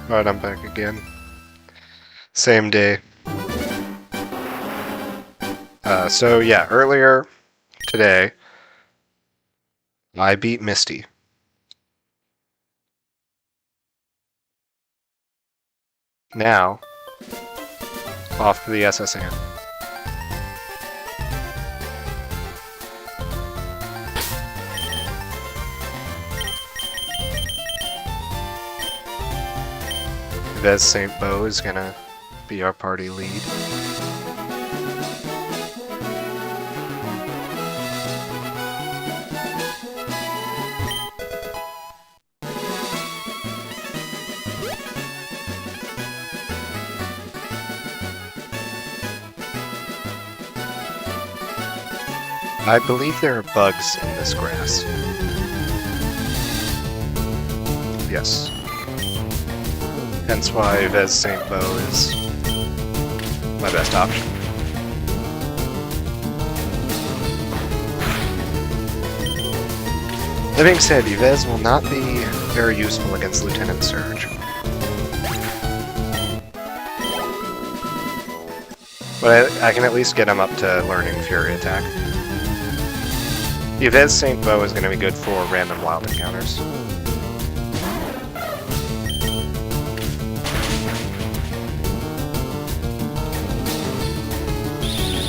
Alright, I'm back again. Same day. So yeah, earlier today, I beat Misty. Now, off to the SSN. Vez St. Beau is gonna be our party lead. I believe there are bugs in this grass. Yes. Hence why Vez St. Beau is my best option. That being said, Yves will not be very useful against Lieutenant Surge. But I can at least get him up to learning Fury Attack. Yves St. Beau is going to be good for random wild encounters.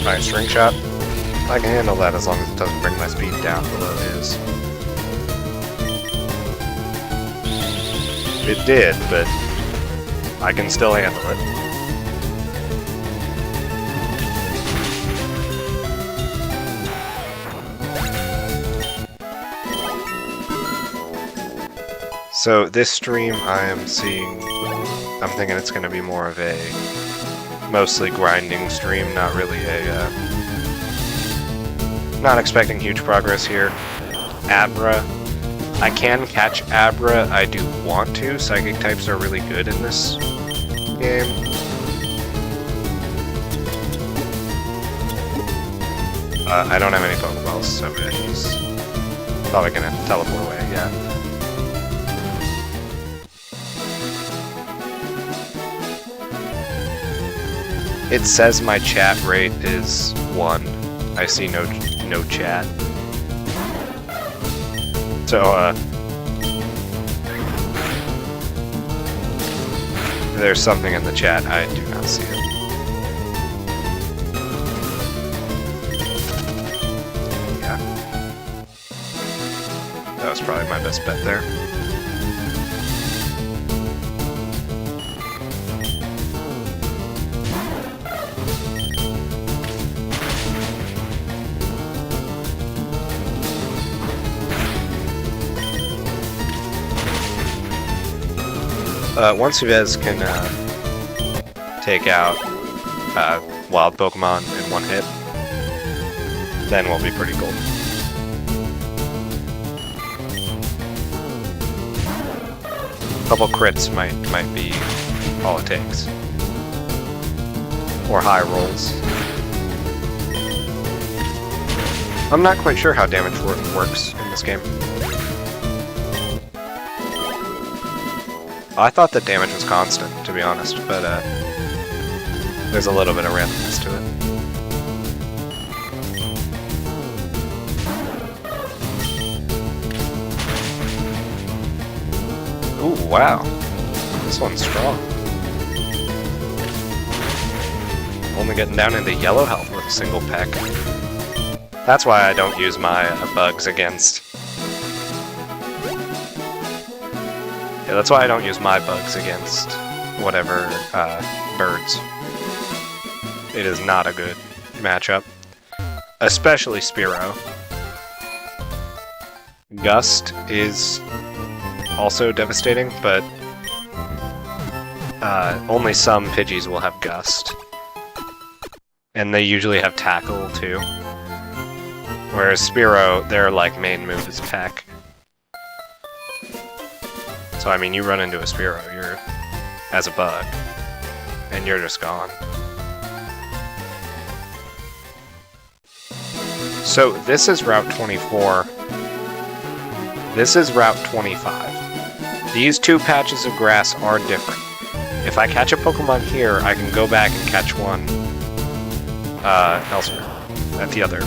Nice ring shot. I can handle that as long as it doesn't bring my speed down below his. It did, but I can still handle it. So this stream I'm thinking it's going to be more of a mostly grinding stream, not really a, not expecting huge progress here. Abra, I can catch Abra, I do want to. Psychic types are really good in this game. I don't have any Pokeballs, so he's probably gonna teleport away, yeah. It says my chat rate is 1. I see no chat. So, there's something in the chat, I do not see it. Yeah. That was probably my best bet there. Once Yves can take out wild Pokemon in one hit, then we'll be pretty cool. A couple crits might be all it takes. Or high rolls. I'm not quite sure how damage works in this game. I thought that damage was constant, to be honest, but there's a little bit of randomness to it. Ooh, wow. This one's strong. Only getting down into yellow health with a single peck. That's why I don't use my bugs against... Yeah, that's why I don't use my bugs against whatever birds. It is not a good matchup. Especially Spearow. Gust is also devastating, but only some Pidgeys will have Gust. And they usually have Tackle too. Whereas Spearow, their like main move is Peck. So I mean, you run into a Spearow, you're as a bug, and you're just gone. So this is Route 24. This is Route 25. These two patches of grass are different. If I catch a Pokemon here, I can go back and catch one elsewhere, at the other.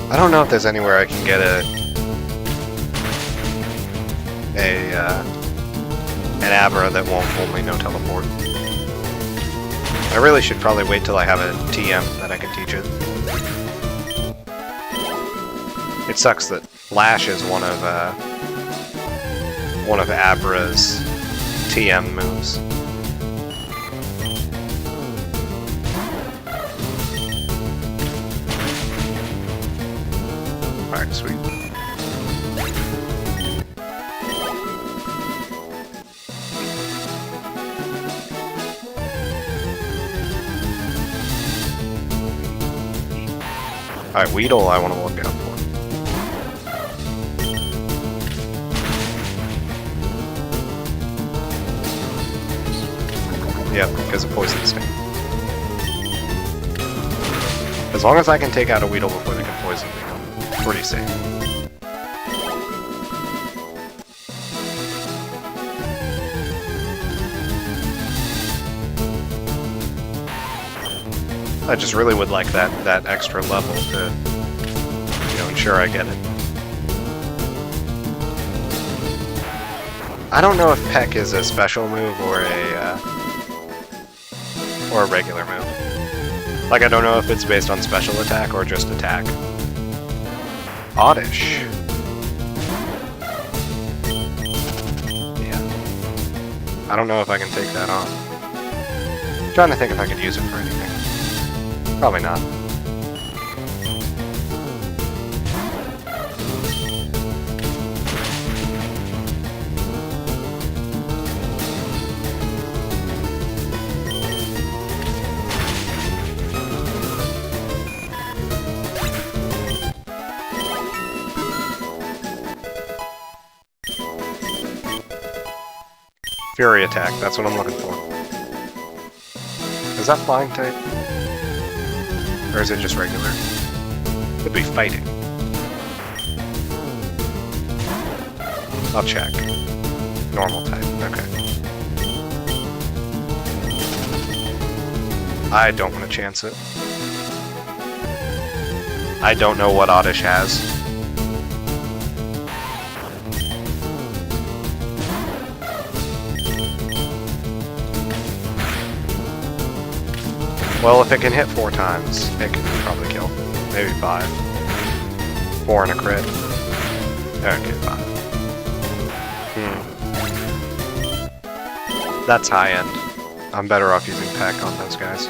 I don't know if there's anywhere I can get an Abra that won't only know teleport. I really should probably wait till I have a TM that I can teach it. It sucks that Lash is one of Abra's TM moves. Alright, sweet. Alright, Weedle I want to look out for. Yep, because of Poison Sting. As long as I can take out a Weedle before they can poison me, I'm pretty safe. I just really would like that extra level to, you know, ensure I get it. I don't know if Peck is a special move or a regular move. Like, I don't know if it's based on special attack or just attack. Oddish. Yeah. I don't know if I can take that on. I'm trying to think if I could use it for anything. Probably not. Fury attack, that's what I'm looking for. Is that flying type? Or is it just regular? Could be fighting. I'll check. Normal type, okay. I don't want to chance it. I don't know what Oddish has. Well, if it can hit 4 times, it can probably kill. Maybe 5. 4 and a crit. Okay, 5. That's high end. I'm better off using Peck on those guys.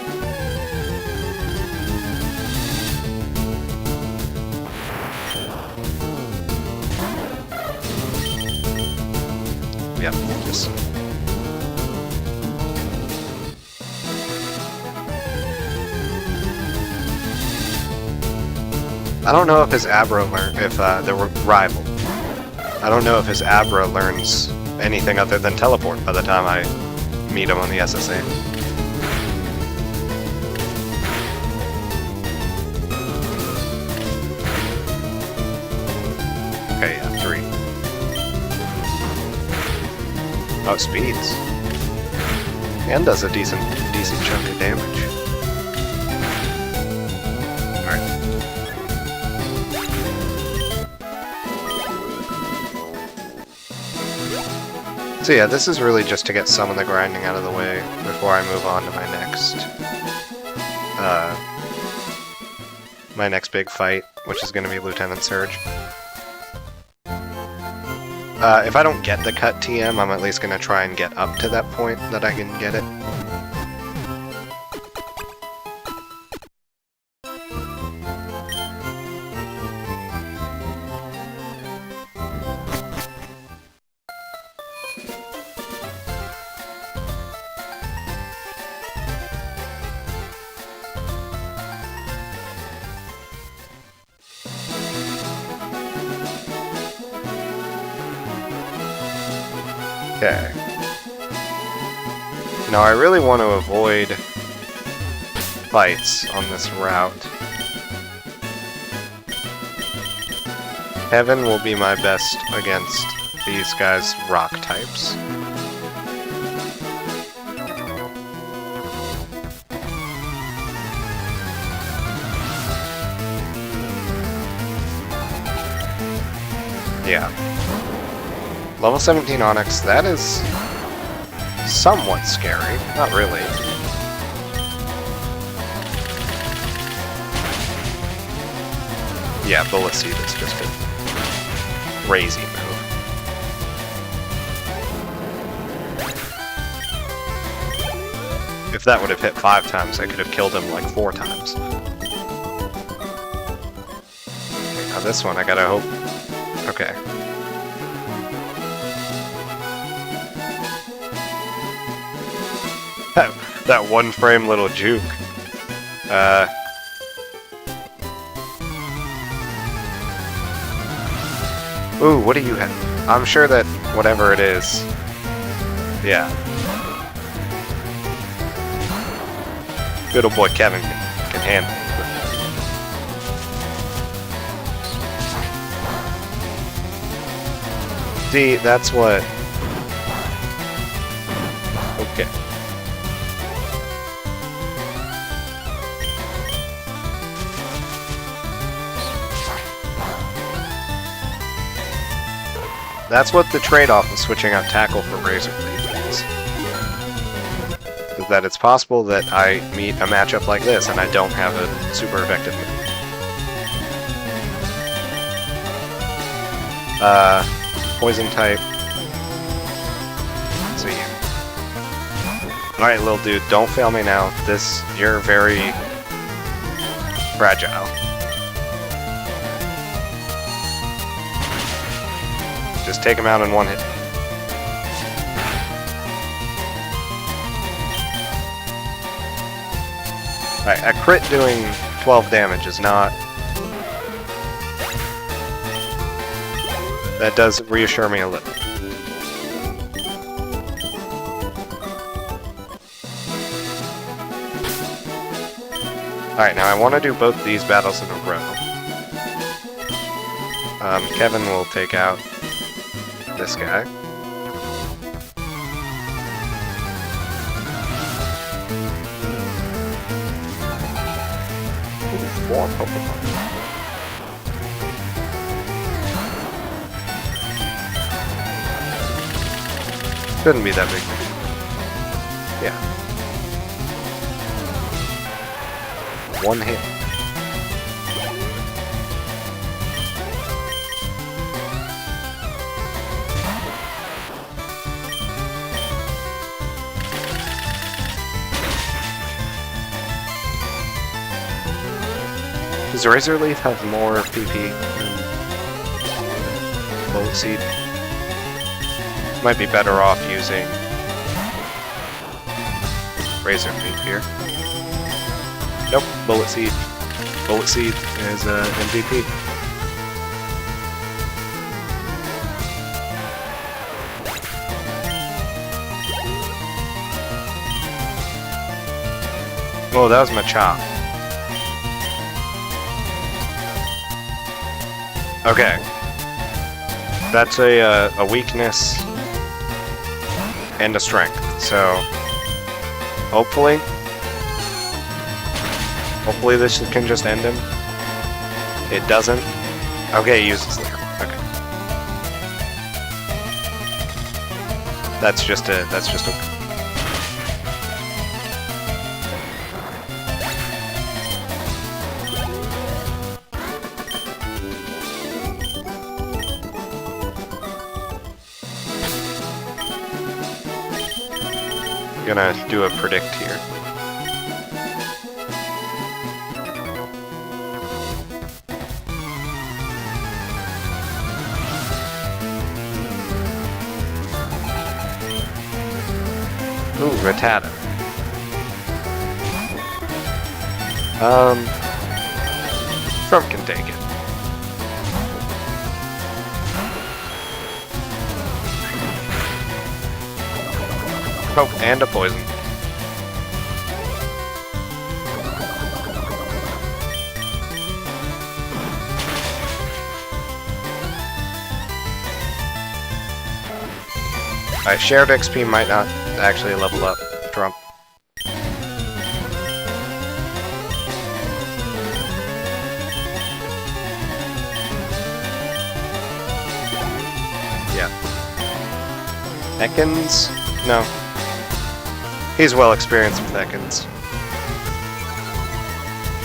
Yep, just... I don't know if his Abra if they're rival. I don't know if his Abra learns anything other than teleport by the time I meet him on the SSA. Okay, yeah, 3. Oh, speeds. And does a decent chunk of damage. So yeah, this is really just to get some of the grinding out of the way before I move on to my next big fight, which is going to be Lieutenant Surge. If I don't get the cut TM, I'm at least going to try and get up to that point that I can get it. Okay. Now I really want to avoid fights on this route. Heaven will be my best against these guys' rock types. Yeah. Level 17 Onyx, that is somewhat scary. Not really. Yeah, Bullet Seed is just a crazy move. If that would have hit 5 times, I could have killed him like 4 times. Okay, now this one, I gotta hope... Okay. That one frame little juke. Ooh, what do you have? I'm sure that whatever it is... Yeah. Good old boy Kevin can handle it. See, that's what... Okay. That's what the trade-off of switching out Tackle for Razor Leaf is. Is that it's possible that I meet a matchup like this and I don't have a super effective move. Poison type. Let's see. Alright, little dude, don't fail me now. You're very fragile. Just take him out in one hit. Alright, a crit doing 12 damage is not... That does reassure me a little. Alright, now I want to do both these battles in a row. Kevin will take out this guy. Ooh, 4 Pokemon. Shouldn't be that big. Yeah. One hit. Does Razor Leaf have more PP than Bullet Seed? Might be better off using Razor Leaf here. Nope, Bullet Seed. Bullet Seed is MVP. Oh, that was Machop. Okay. That's a weakness and a strength, so hopefully this can just end him. It doesn't. Okay, he uses there. Okay. That's just a gonna do a predict here. Ooh, Rattata. Trump can take it. Oh, and a poison. My shared XP might not actually level up Trump. Yeah. Ekans? No. He's well experienced with Ekans.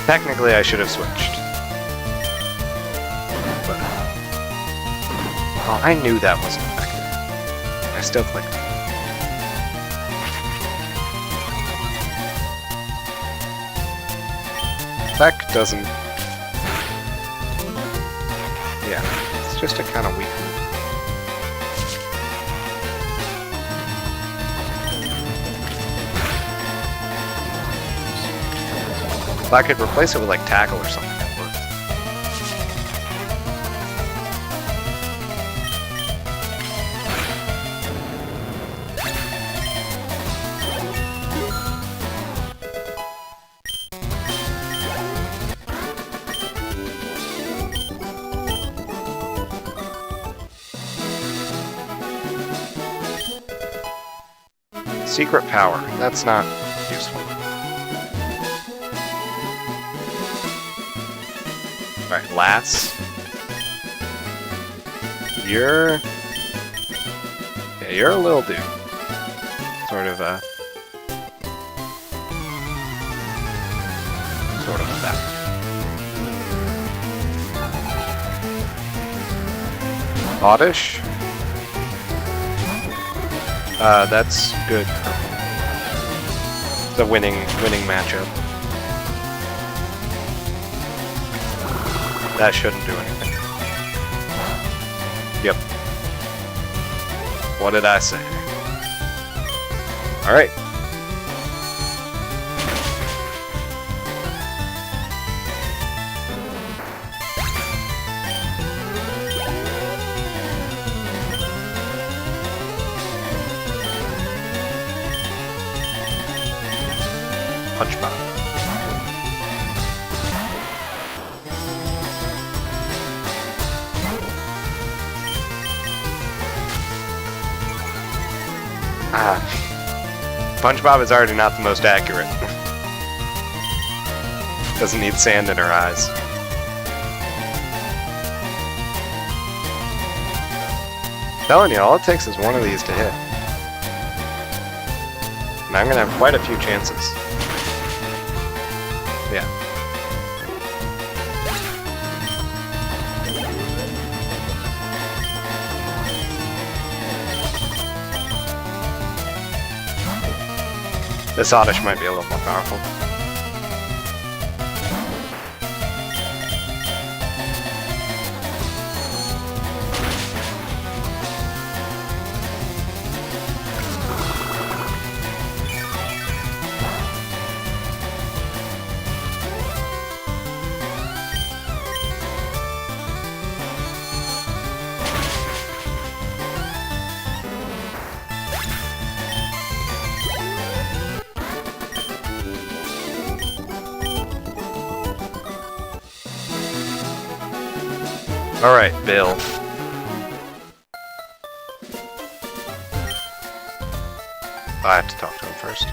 Technically, I should have switched. But... oh, I knew that wasn't effective. I still clicked. Beck doesn't... yeah, it's just a kind of weak move. If I could replace it with, like, tackle or something, that worked. Secret power. That's not useful. Alright, Lass. You're... yeah, you're a little dude. Sort of a that. Oddish? That's good. It's a winning matchup. That shouldn't do anything. Yep. What did I say? Alright. Punch bomb. SpongeBob is already not the most accurate. Doesn't need sand in her eyes. Telling you, all it takes is one of these to hit. And I'm gonna have quite a few chances. Yeah. This Oddish might be a little more powerful. Alright, Bill. I have to talk to him first.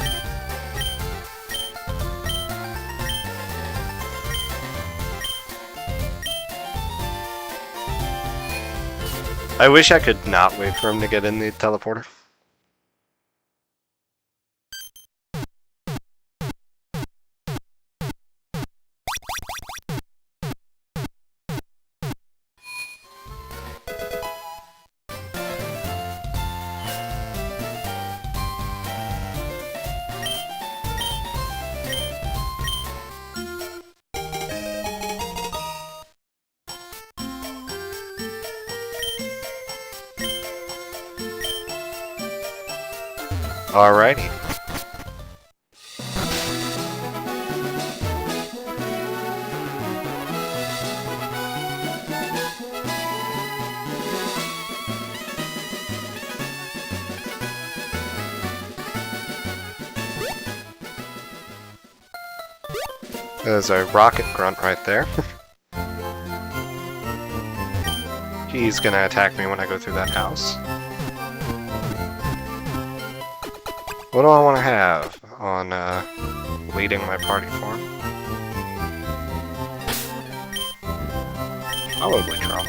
I wish I could not wait for him to get in the teleporter. Alrighty. There's a rocket grunt right there. He's gonna attack me when I go through that house. What do I want to have on leading my party form? Probably Troll.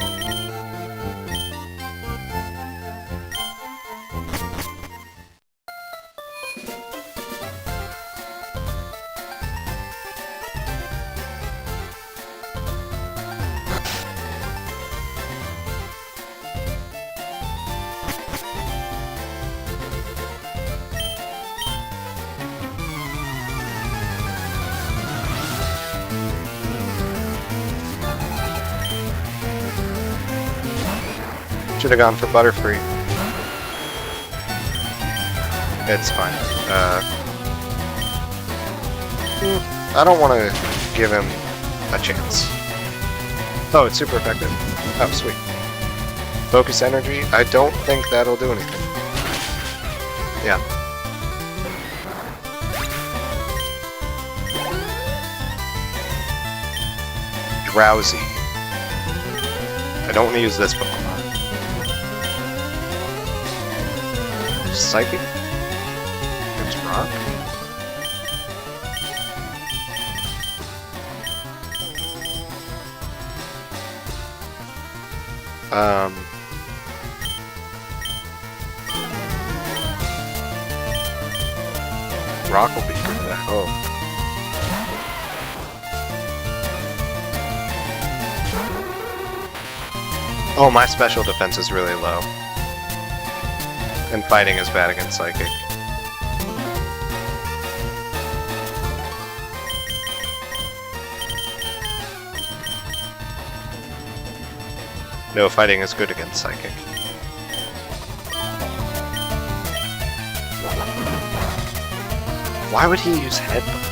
Should have gone for Butterfree. It's fine. I don't want to give him a chance. Oh, it's super effective. Oh, sweet. Focus Energy? I don't think that'll do anything. Yeah. Drowsy. I don't want to use this Pokemon. Psychic? It's Rock? Rock will be good for that. Oh. Oh, my special defense is really low. And fighting is bad against Psychic. No, fighting is good against Psychic. Why would he use Headbutt?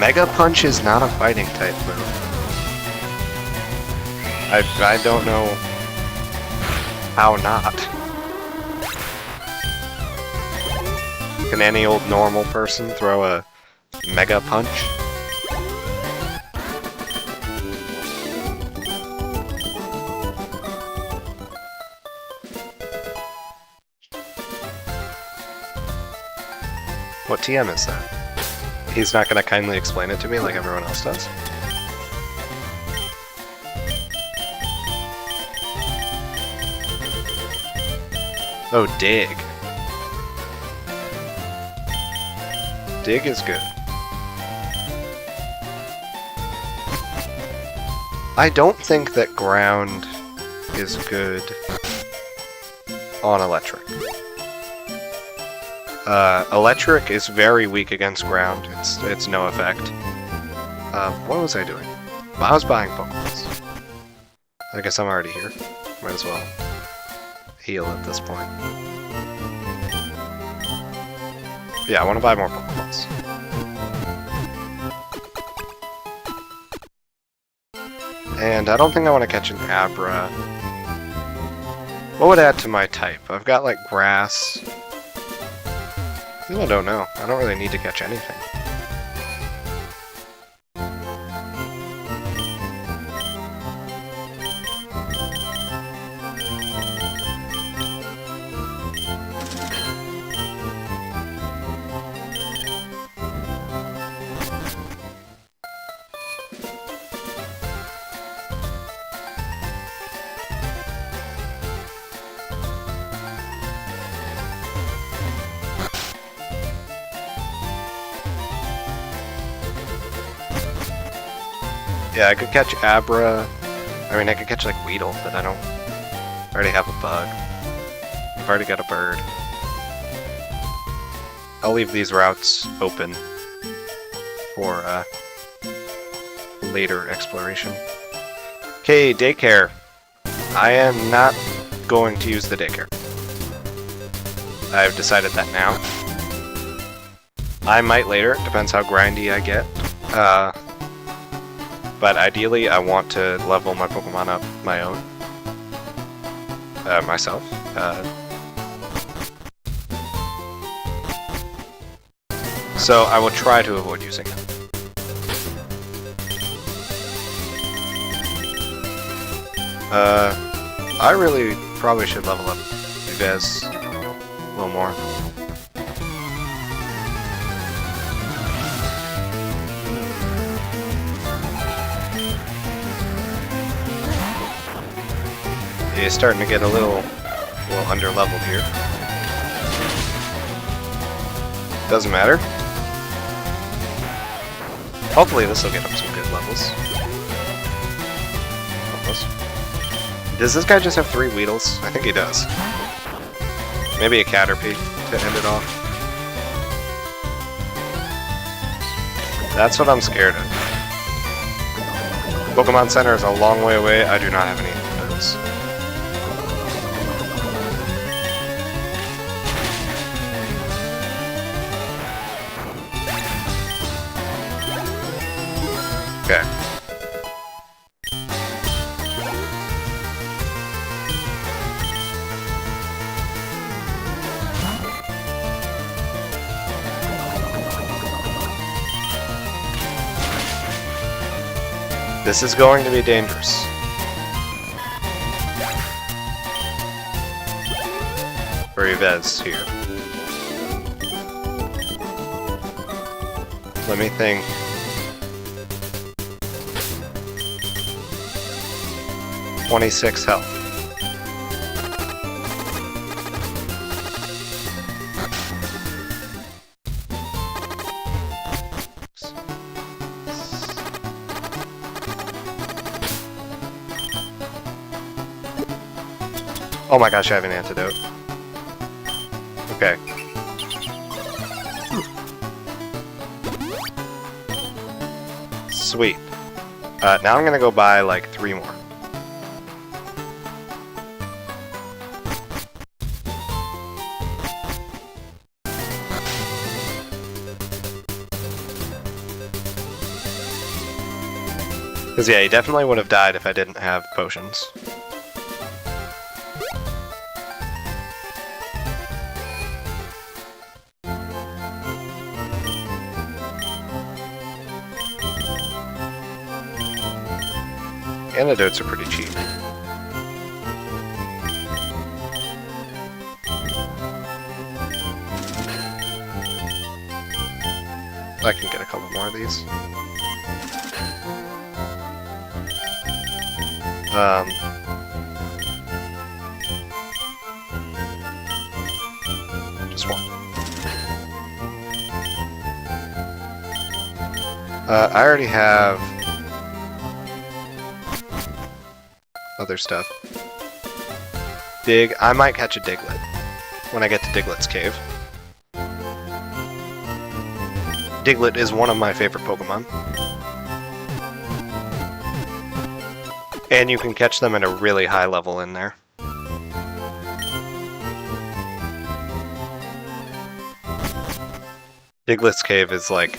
Mega Punch is not a fighting type move. I don't know how not. Can any old normal person throw a Mega Punch? What TM is that? He's not going to kindly explain it to me like everyone else does? Oh, Dig. Dig is good. I don't think that Ground is good on Electric. Electric is very weak against Ground. It's no effect. What was I doing? I was buying Pokeballs. I guess I'm already here. Might as well heal at this point. Yeah, I want to buy more Pokeballs. And I don't think I want to catch an Abra. What would add to my type? I've got like Grass. I don't know. I don't really need to catch anything. Yeah, I could catch Abra. I mean, I could catch like Weedle, but I don't. I already have a bug. I've already got a bird. I'll leave these routes open for later exploration. Okay, daycare. I am not going to use the daycare. I've decided that now. I might later, it depends how grindy I get. But ideally, I want to level my Pokemon up my own. Myself. So I will try to avoid using it. I really probably should level up Vez a little more. He's starting to get a little under-leveled here. Doesn't matter. Hopefully this will get him some good levels. Almost. Does this guy just have 3 Weedles? I think he does. Maybe a Caterpie to end it off. That's what I'm scared of. Pokemon Center is a long way away. I do not have any antidotes. Okay. This is going to be dangerous. For Yves here. Let me think. .26 health. Oh my gosh, I have an antidote. Okay. Sweet. Now I'm gonna go buy like 3 more. Because yeah, he definitely would have died if I didn't have potions. Antidotes are pretty cheap. I can get a couple more of these. Just one. I already have other stuff. I might catch a Diglett when I get to Diglett's cave. Diglett is one of my favorite Pokemon. And you can catch them at a really high level in there. Diglett's cave is like,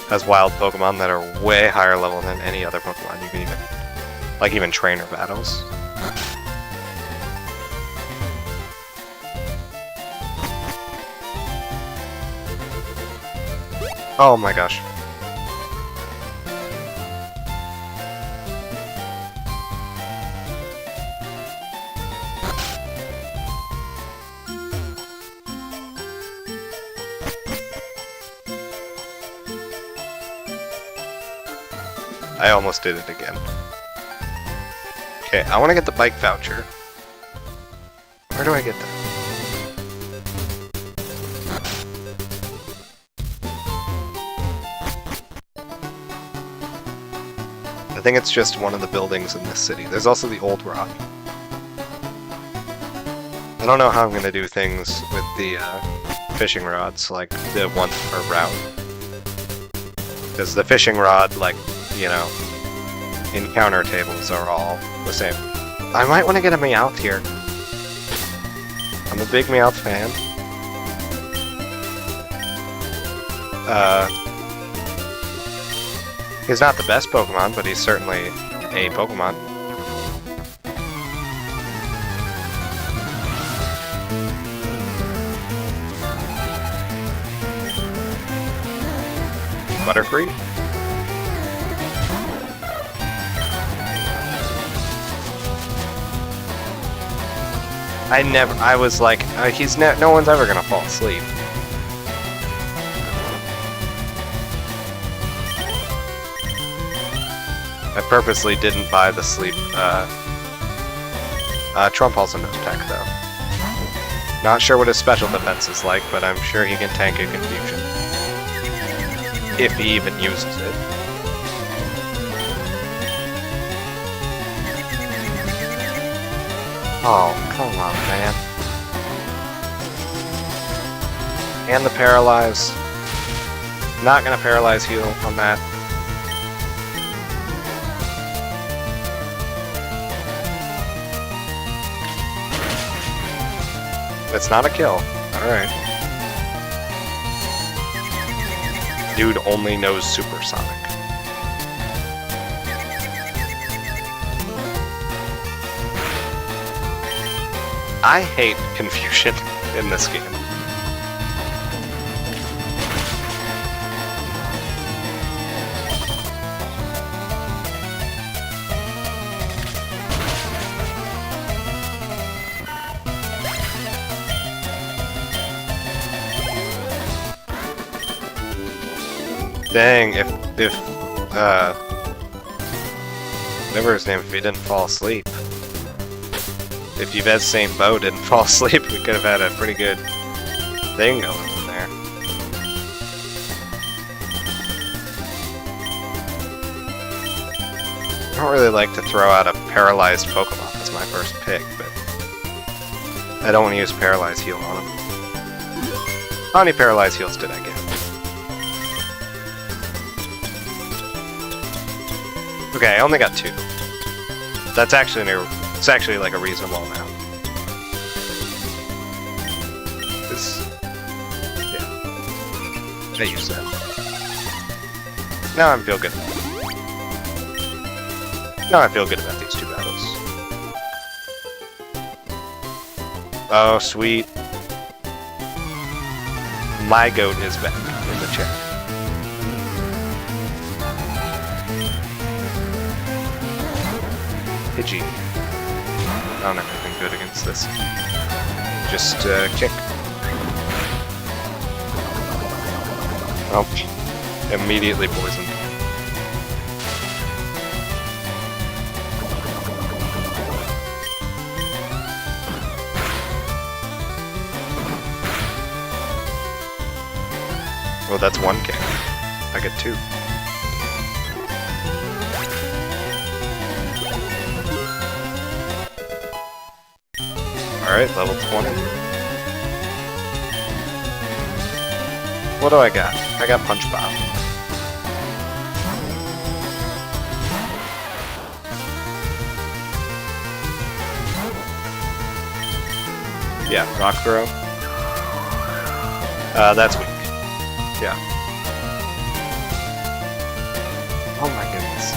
has wild Pokemon that are way higher level than any other Pokemon you can even trainer battles. Oh my gosh. I almost did it again. Okay, I want to get the bike voucher. Where do I get that? I think it's just one of the buildings in this city. There's also the Old Rock. I don't know how I'm going to do things with the fishing rods, like the one per route. Because the fishing rod, like, you know, encounter tables are all the same. I might want to get a Meowth here. I'm a big Meowth fan. He's not the best Pokemon, but he's certainly a Pokemon. Butterfree? I was like, no one's ever gonna fall asleep. I purposely didn't buy the sleep, Trump also knows tech, though. Not sure what his special defense is like, but I'm sure he can tank a confusion. If he even uses it. Oh, come on, man. And the paralyze. Not gonna paralyze heal on that. It's not a kill. Alright. Dude only knows supersonic. I hate confusion in this game. Dang, if whatever his name, if he didn't fall asleep. If Yves Saint Beau didn't fall asleep, we could have had a pretty good thing going on there. I don't really like to throw out a paralyzed Pokemon as my first pick, but I don't want to use Paralyze Heal on him. How many Paralyze Heals did I get? Okay, I only got 2. That's actually it's actually like a reasonable amount. Yeah, I use that. Now I feel good. Now I feel good about these 2 battles. Oh, sweet. My goat is back in the chat. Pidgey. I don't have anything good against this. Just kick. Oh, immediately poisoned. Well, that's 1 kick. I get 2. Alright, level 20. What do I got? I got Punch Bomb. Yeah, Rock Throw. That's weak. Yeah. Oh my goodness.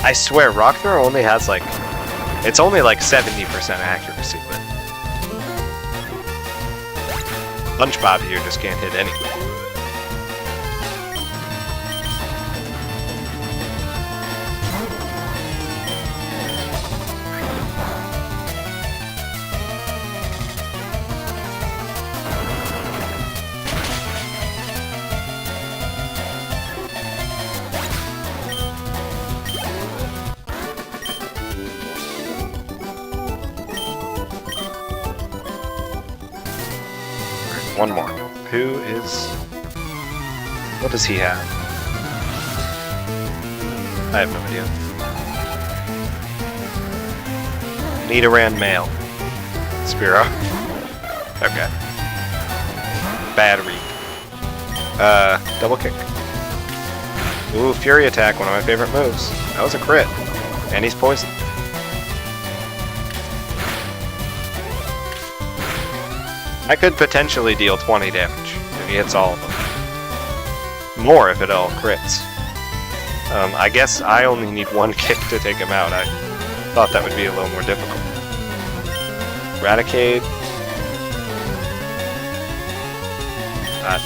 I swear, Rock Throw only has like... It's only like 70% accuracy, but... Punch Bob here just can't hit anything. One more. Who is... What does he have? I have no idea. Nidoran male. Spearow. Okay. Battery. Double kick. Ooh, Fury Attack, one of my favorite moves. That was a crit. And he's poisoned. I could potentially deal 20 damage if he hits all of them. More if it all crits. I guess I only need 1 kick to take him out. I thought that would be a little more difficult. Raticate.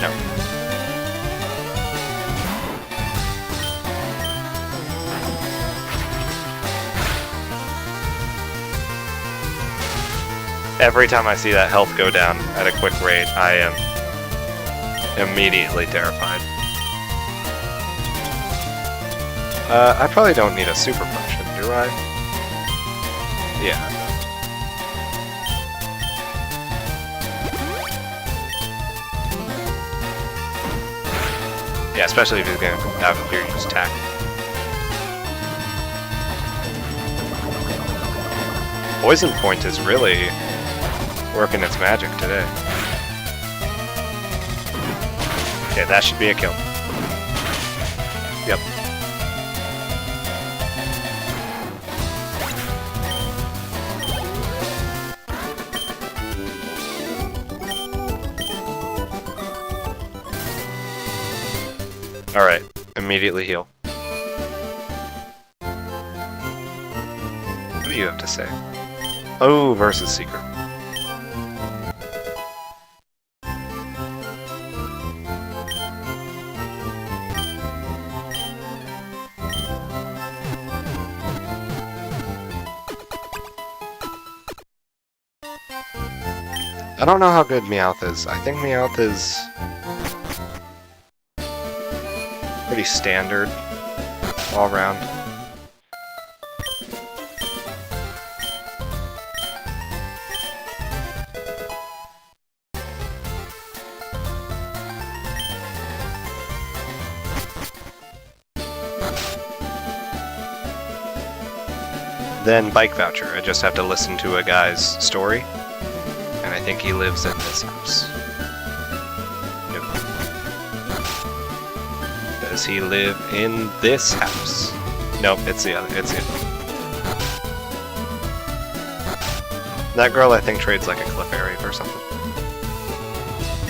No. Every time I see that health go down at a quick rate, I am immediately terrified. I probably don't need a super potion, do I? Yeah. Yeah, especially if he's gonna come out here and use attack. Poison Point is really working its magic today. Okay, that should be a kill. Yep. Alright, immediately heal. What do you have to say? Oh, versus Secret. I don't know how good Meowth is. I think Meowth is pretty standard all around. Then bike voucher. I just have to listen to a guy's story, and I think he lives in this house. Nope. Does he live in this house? Nope, it's the other. It's it. That girl, I think, trades like a cliff area or something.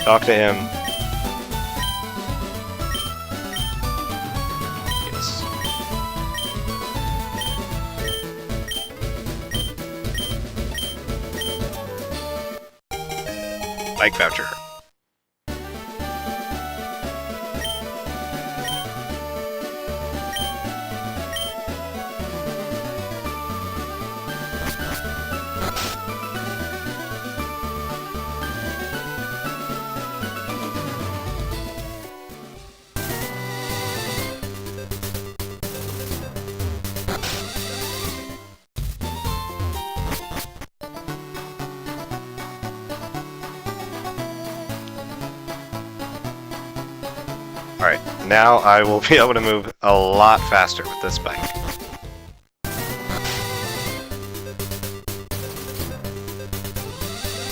Talk to him. Yes. Bike voucher. Alright, now I will be able to move a lot faster with this bike.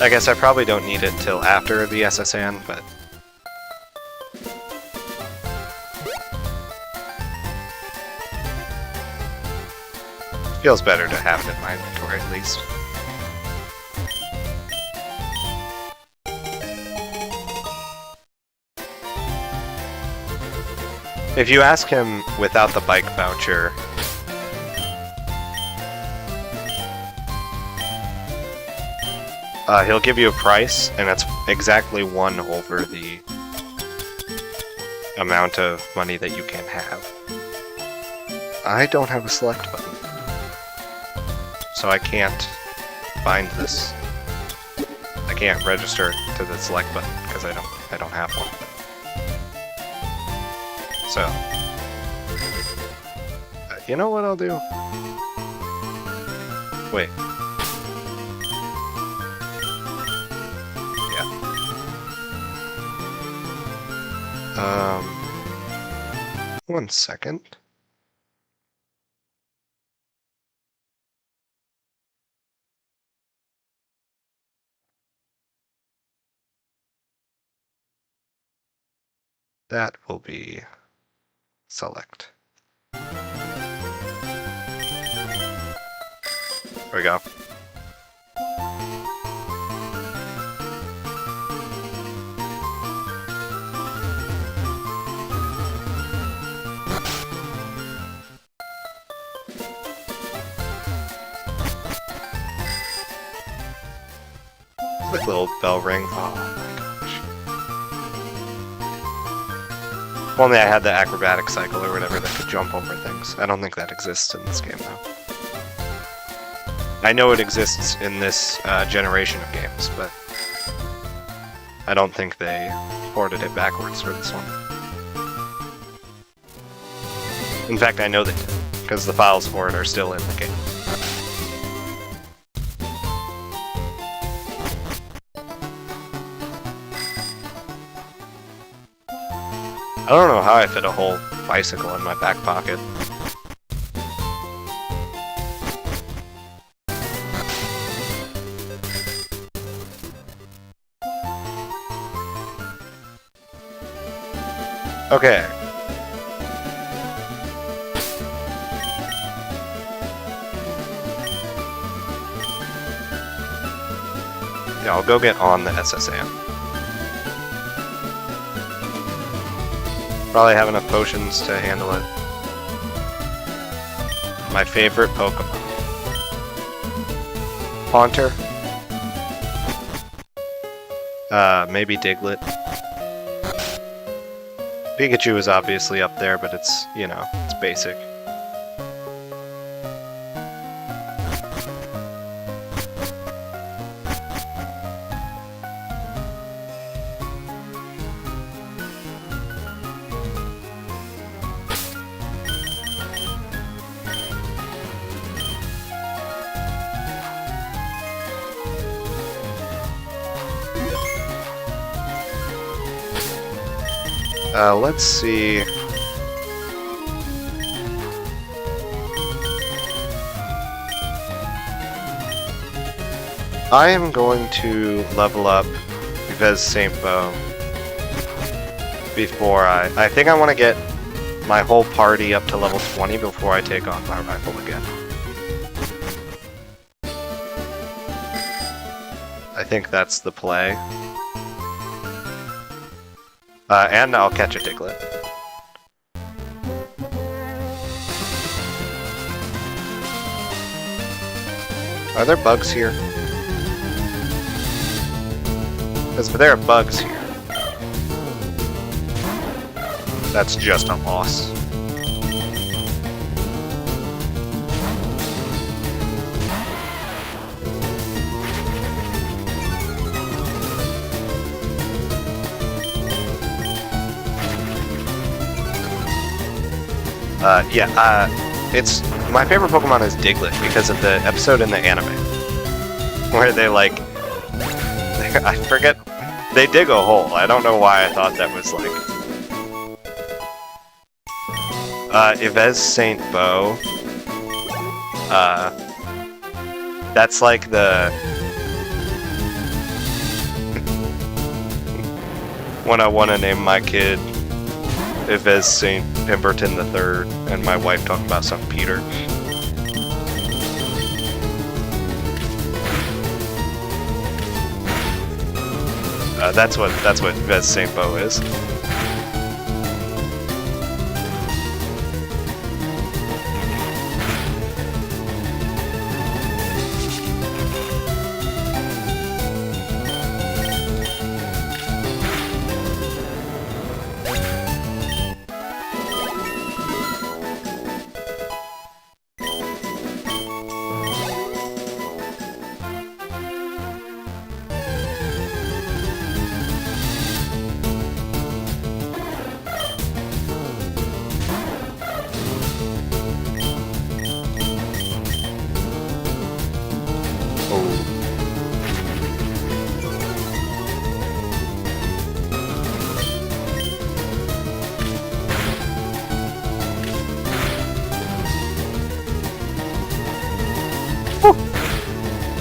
I guess I probably don't need it till after the SSN, but... feels better to have it in my inventory at least. If you ask him without the bike voucher, he'll give you a price, and it's exactly 1 over the amount of money that you can have. I don't have a select button, so I can't find this. I can't register to the select button because I don't have one. So, you know what I'll do? Wait. Yeah. 1 second. That will be select. There we go. Quick little bell ring. Oh my gosh. If only I had the acrobatic cycle or whatever that could jump over things. I don't think that exists in this game though. I know it exists in this generation of games, but I don't think they ported it backwards for this one. In fact, I know they did, because the files for it are still in the game. I don't know how I fit a whole bicycle in my back pocket. Okay. Yeah, I'll go get on the SSAM. Probably have enough potions to handle it. My favorite Pokemon. Haunter. Maybe Diglett. Pikachu is obviously up there, but it's, you know, it's basic. Let's see. I am going to level up Yves Saint Beau before I think I want to get my whole party up to level 20 before I take on my rifle again. I think that's the play. And I'll catch a Diglett. Are there bugs here? Because if there are bugs here, that's just a loss. It's my favorite Pokemon is Diglett because of the episode in the anime where they like I forget they dig a hole. I don't know why I thought that was like Yves Saint Beau. That's like the when I want to name my kid Yves Saint Pemberton III, and my wife talking about St. Peter. That's what Yves Saint Beau is.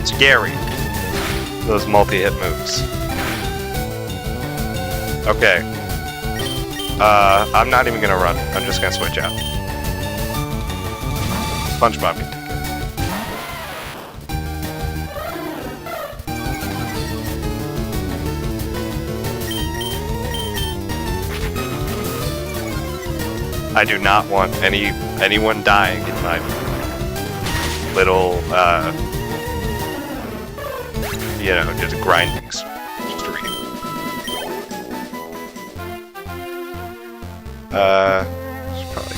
Scary. Those multi-hit moves. Okay. I'm not even gonna run. I'm just gonna switch out. SpongeBob can take it. I do not want anyone dying in my little you know, just grinding stream. Probably.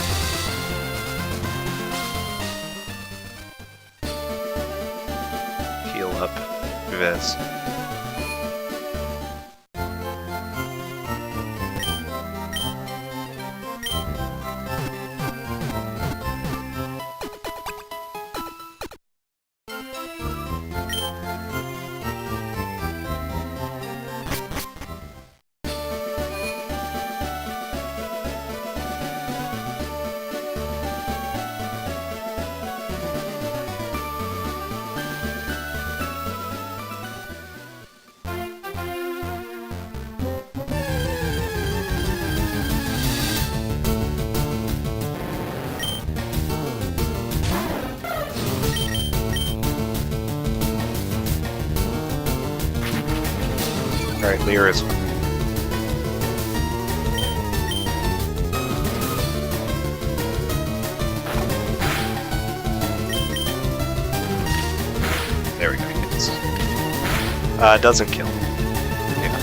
up Viz. Alright, Lear is... There we go, hits. Doesn't kill. Yeah.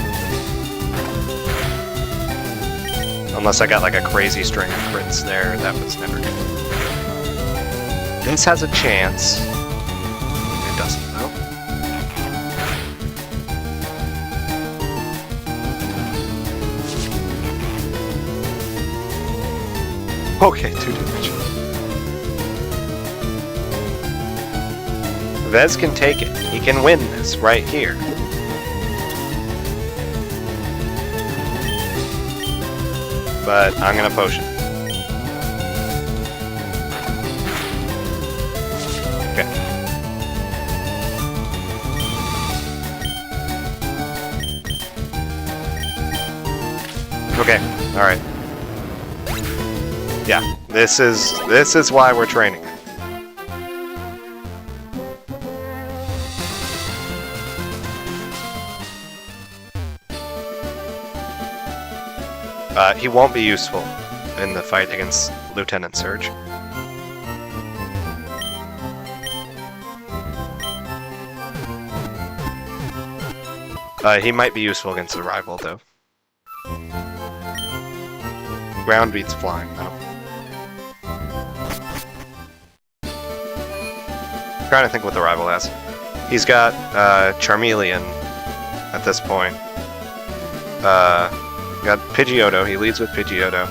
Unless I got like a crazy string of crits there, that was never good. This has a chance. It doesn't, though. Okay, 2 damage. Vez can take it. He can win this right here. But I'm gonna potion. Okay. Okay, alright. Yeah, this is why we're training. He won't be useful in the fight against Lieutenant Surge. He might be useful against the rival, though. Ground beats flying, though. I'm trying to think what the rival has. He's got Charmeleon at this point. Got Pidgeotto. He leads with Pidgeotto.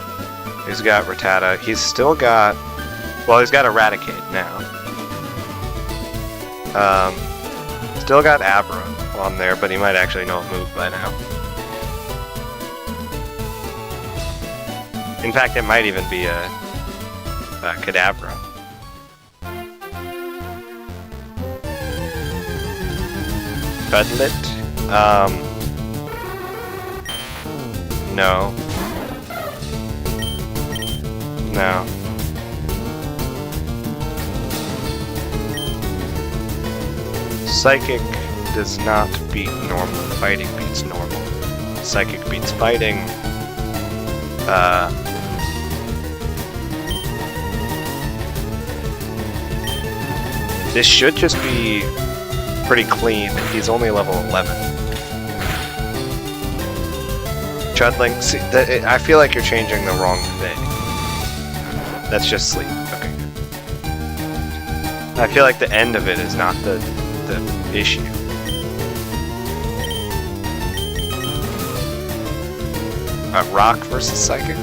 He's got Rattata. He's still got... Well, he's got Eradicate now. Still got Abra on there, but he might actually know a move by now. In fact, it might even be a Kadabra. Cudlet? No. No. Psychic does not beat normal. Fighting beats normal. Psychic beats fighting. This should just be pretty clean. He's only level 11. Chudling, see, I feel like you're changing the wrong thing. That's just sleep. Okay. I feel like the end of it is not the issue. Rock versus Psychic?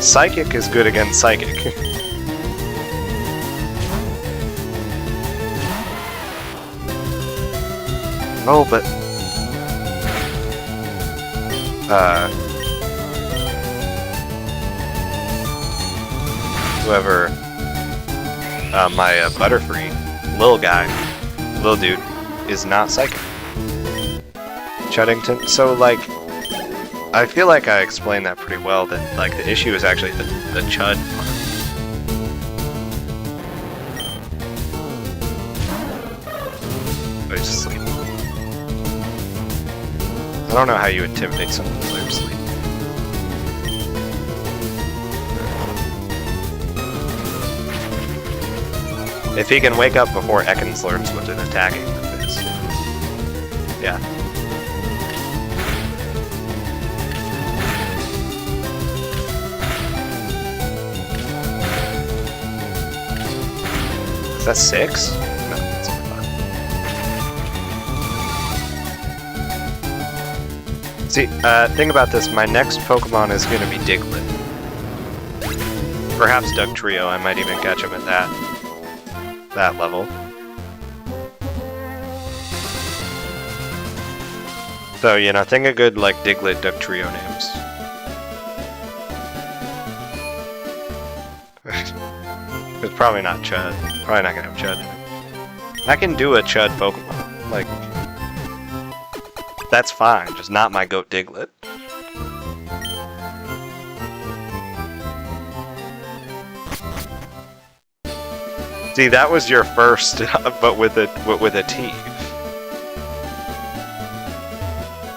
Psychic is good against Psychic. Oh, but... whoever... my Butterfree, Lil dude, is not Psychic. Chuddington, so like... I feel like I explained that pretty well, that like the issue is actually the Chud part. But he's asleep. I don't know how you intimidate someone while they're asleep. If he can wake up before Ekans learns what an attacking move is. Yeah. Is that 6? No, that's only 5. See, thing about this, my next Pokemon is going to be Diglett. Perhaps Dugtrio, I might even catch him at that level. So, you know, think of good, like, Diglett, Dugtrio names. It's probably not Chud. Probably not gonna have Chud in it. I can do a Chud Pokemon. Like, that's fine, just not my goat Diglett. See, that was your first, but with a T.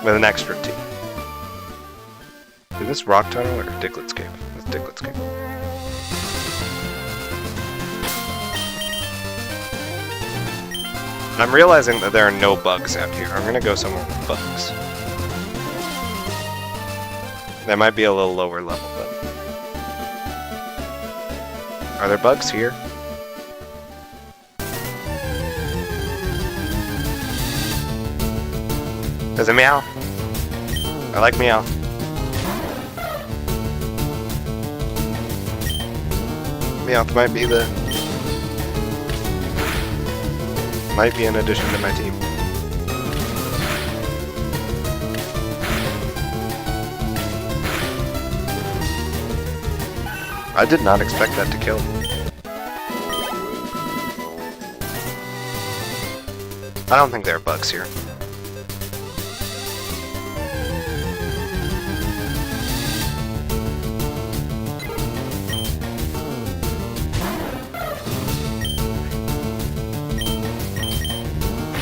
With an extra T. Is this Rock Tunnel or Diglett's Cave? It's Diglett's Cave. I'm realizing that there are no bugs out here. I'm gonna go somewhere with bugs. That might be a little lower level, but... Are there bugs here? Does it meow? I like meow. Meowth might be an addition to my team. I did not expect that to kill. I don't think there are bugs here.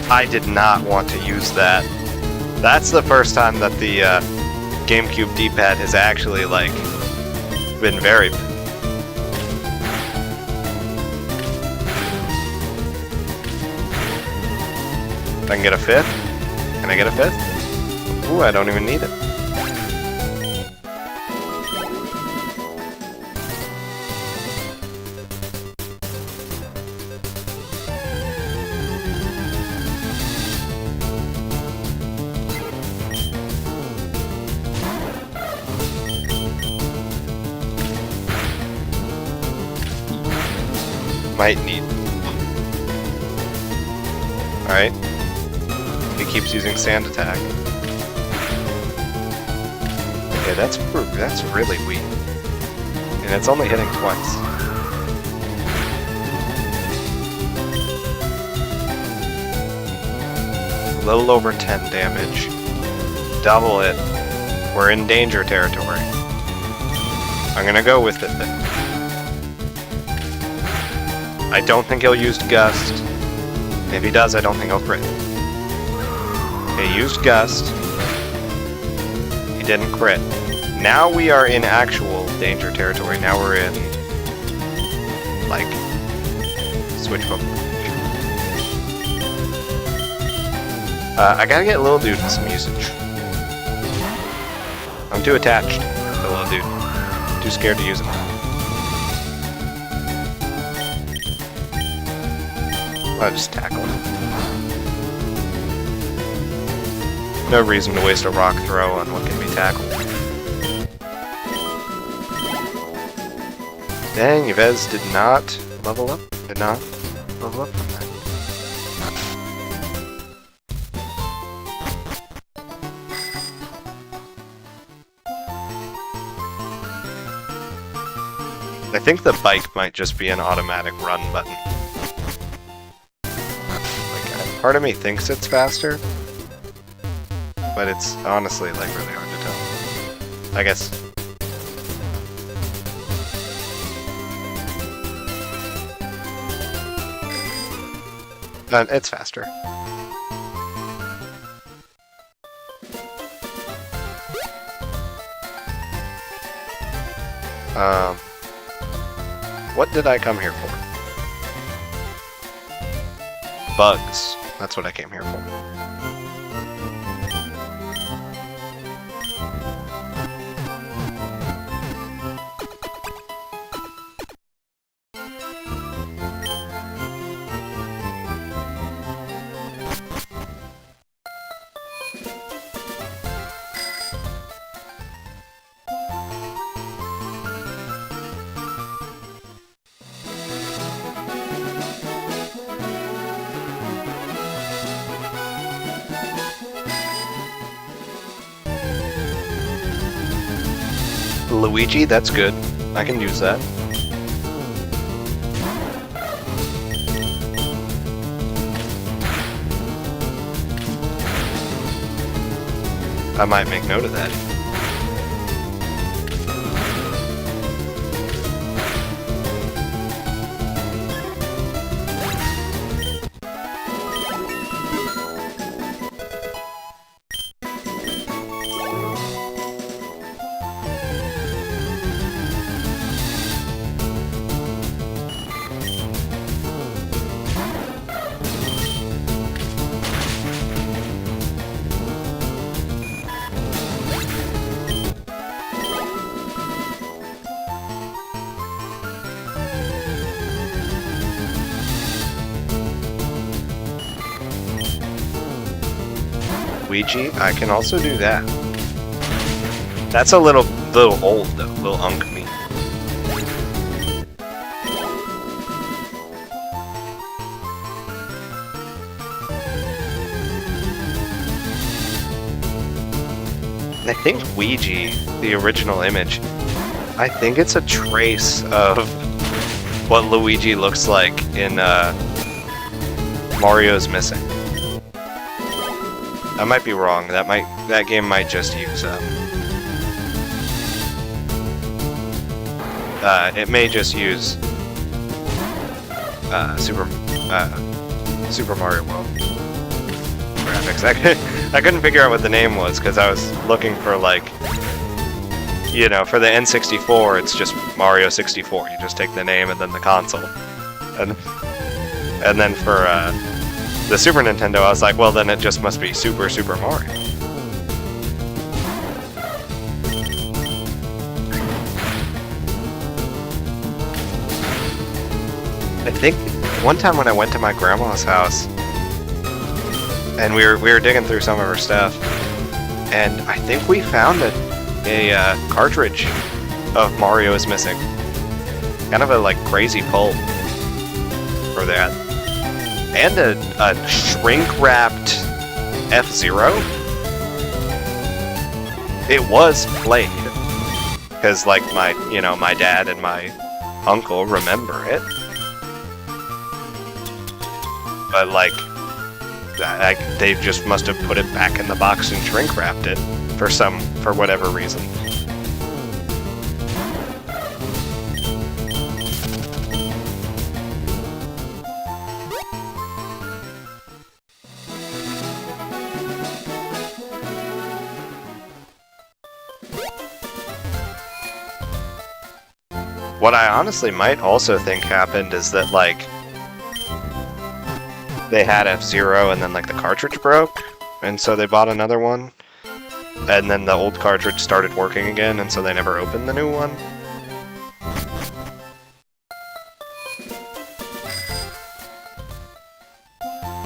I did not want to use that. That's the first time that the GameCube D-pad has actually, like, been very... If I can get a fifth? Can I get a fifth? Ooh, I don't even need it. Might need. Alright. He keeps using Sand Attack. Okay, that's really weak. And it's only hitting twice. A little over 10 damage. Double it. We're in danger territory. I'm gonna go with it then. I don't think he'll use Gust. If he does, I don't think he'll crit. He used Gust. He didn't crit. Now we are in actual danger territory. Now we're in, like, switch Pokemon. I gotta get Little Dude some usage. I'm too attached to Little Dude. Too scared to use him. I'll just tackle him. No reason to waste a rock throw on what can be tackled. Dang, Yves did not level up. Did not level up from that. I think the bike might just be an automatic run button. Part of me thinks it's faster, but it's honestly, like, really hard to tell. I guess. It's faster. What did I come here for? Bugs. That's what I came here for. Luigi, that's good. I can use that. I might make note of that. Luigi, I can also do that. That's a little old though, a little unk me. I think Ouija, the original image, I think it's a trace of what Luigi looks like in Mario's Missing. I might be wrong. That game might just use it may just use Super Mario World graphics. I couldn't figure out what the name was because I was looking for, like, you know, for the N64 it's just Mario 64. You just take the name and then the console, and then for the Super Nintendo, I was like, well, then it just must be Super Mario. I think one time when I went to my grandma's house, and we were digging through some of her stuff, and I think we found a cartridge of Mario is Missing. Kind of a, like, crazy pull for that. And a shrink-wrapped F-Zero. It was played, because, like, my dad and my uncle remember it. But, like, they just must have put it back in the box and shrink-wrapped it for whatever reason. What I honestly might also think happened is that, like, they had F-Zero and then, like, the cartridge broke, and so they bought another one, and then the old cartridge started working again, and so they never opened the new one.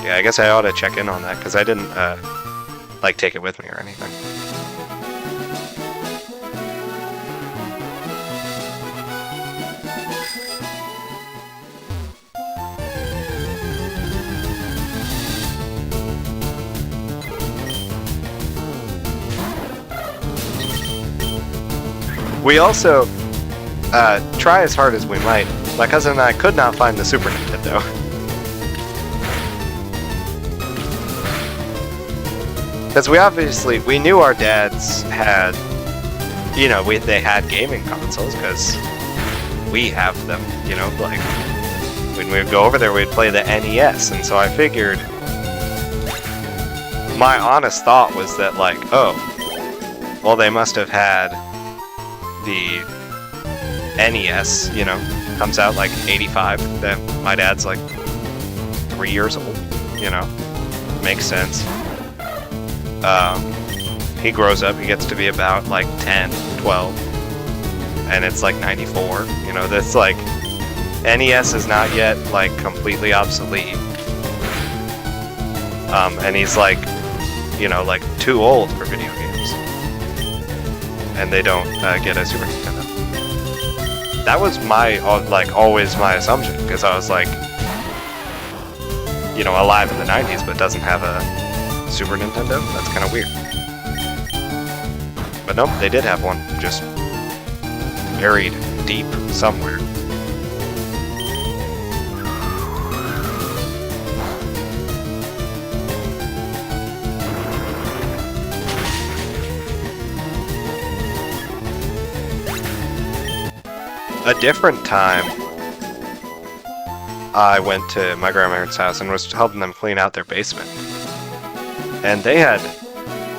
Yeah, I guess I ought to check in on that, because I didn't, like, take it with me or anything. We also, try as hard as we might, my cousin and I could not find the Super Nintendo. Because we knew our dads had, you know, they had gaming consoles, because we have them, you know, like, when we would go over there we'd play the NES, and so I figured, my honest thought was that, like, oh, well, they must have had the NES, you know, comes out like 85, then my dad's like 3 years old, you know, makes sense. He grows up, he gets to be about like 10, 12, and it's like 94, you know, that's like, NES is not yet like completely obsolete. And he's like, you know, like too old for video games. And they don't get a Super Nintendo. That was my, like, always my assumption, because I was like, you know, alive in the 90s, but doesn't have a Super Nintendo? That's kind of weird. But nope, they did have one, just buried deep somewhere. A different time, I went to my grandparents' house and was helping them clean out their basement. And they had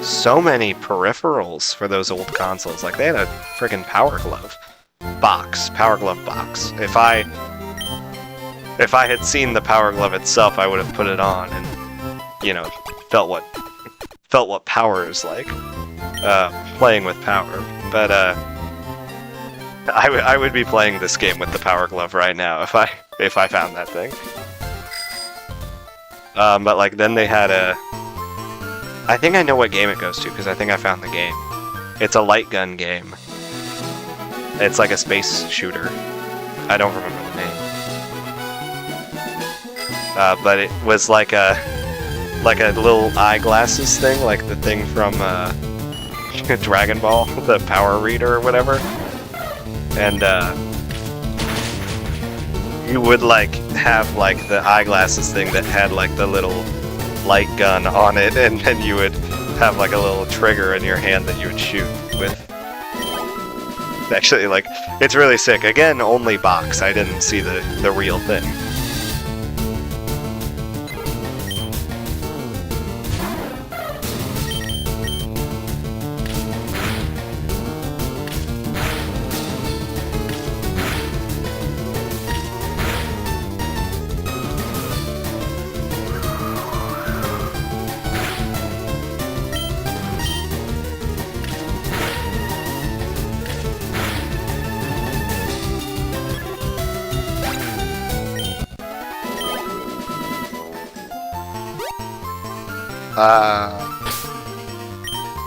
so many peripherals for those old consoles. Like, they had a freaking Power Glove box. If I had seen the Power Glove itself, I would have put it on and, you know, felt what power is like, playing with power. But I would be playing this game with the Power Glove right now if I found that thing. But like then they had a. I think I know what game it goes to because I think I found the game. It's a light gun game. It's like a space shooter. I don't remember the name. But it was like a little eyeglasses thing, like the thing from Dragon Ball, the Power Reader or whatever. And you would like have like the eyeglasses thing that had like the little light gun on it, and then you would have like a little trigger in your hand that you would shoot with. Actually, like, it's really sick. Again, only box. I didn't see the real thing.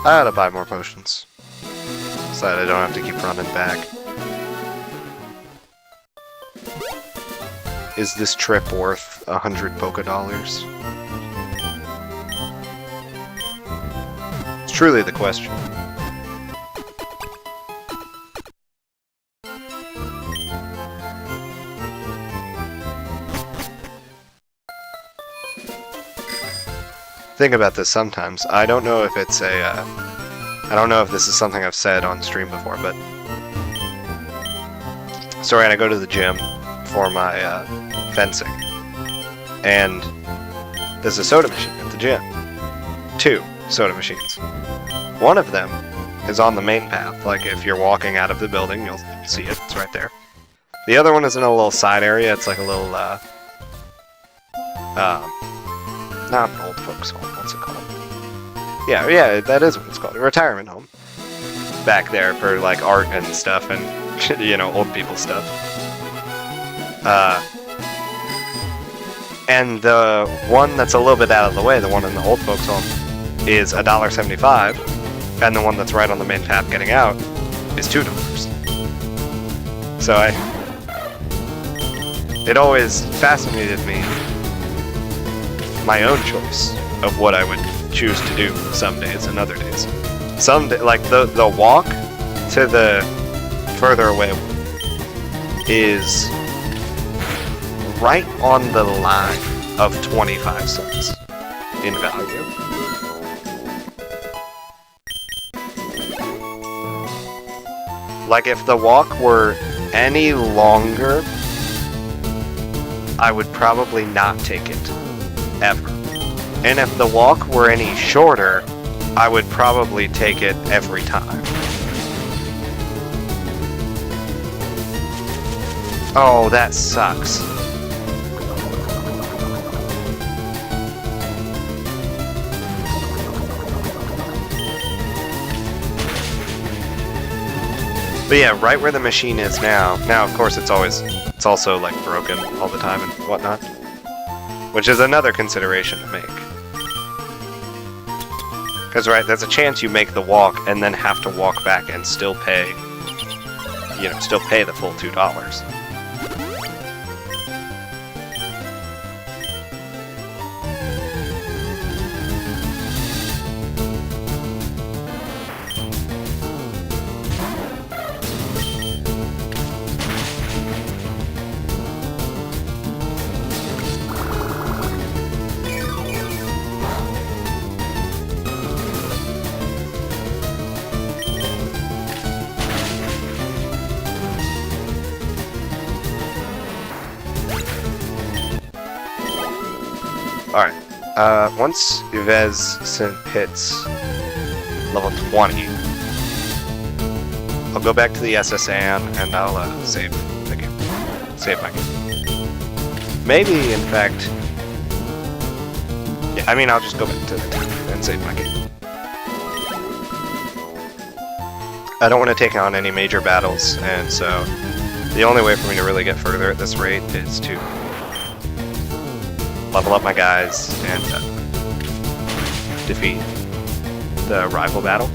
I ought to buy more potions, so that I don't have to keep running back. Is this trip worth 100 Poké Dollars? It's truly the question. Think about this sometimes. I don't know if it's a, I don't know if this is something I've said on stream before, but so I go to the gym for my fencing, and there's a soda machine at the gym. 2 soda machines. One of them is on the main path. Like if you're walking out of the building, you'll see it. It's right there. The other one is in a little side area. It's like a little, not an old folks home. What's it called? Yeah, that is what it's called. A retirement home. Back there for like art and stuff, and you know, old people stuff. And the one that's a little bit out of the way, the one in the old folks home, is $1.75, and the one that's right on the main path getting out is $2. So it always fascinated me, my own choice of what I would choose to do some days and other days. Some day, like the walk to the further away one is right on the line of 25 cents in value. Like if the walk were any longer, I would probably not take it. Ever. And if the walk were any shorter, I would probably take it every time. Oh, that sucks. But yeah, right where the machine is now. Now, of course, it's also like broken all the time and whatnot. Which is another consideration to make. Because, right, there's a chance you make the walk and then have to walk back and still pay, you know, still pay the full $2. Alright. Once Yves hits level 20, I'll go back to the SSN and I'll save the game. Save my game. Maybe, in fact... Yeah, I mean, I'll just go back to the town and save my game. I don't want to take on any major battles, and so the only way for me to really get further at this rate is to level up my guys and defeat the rival battle.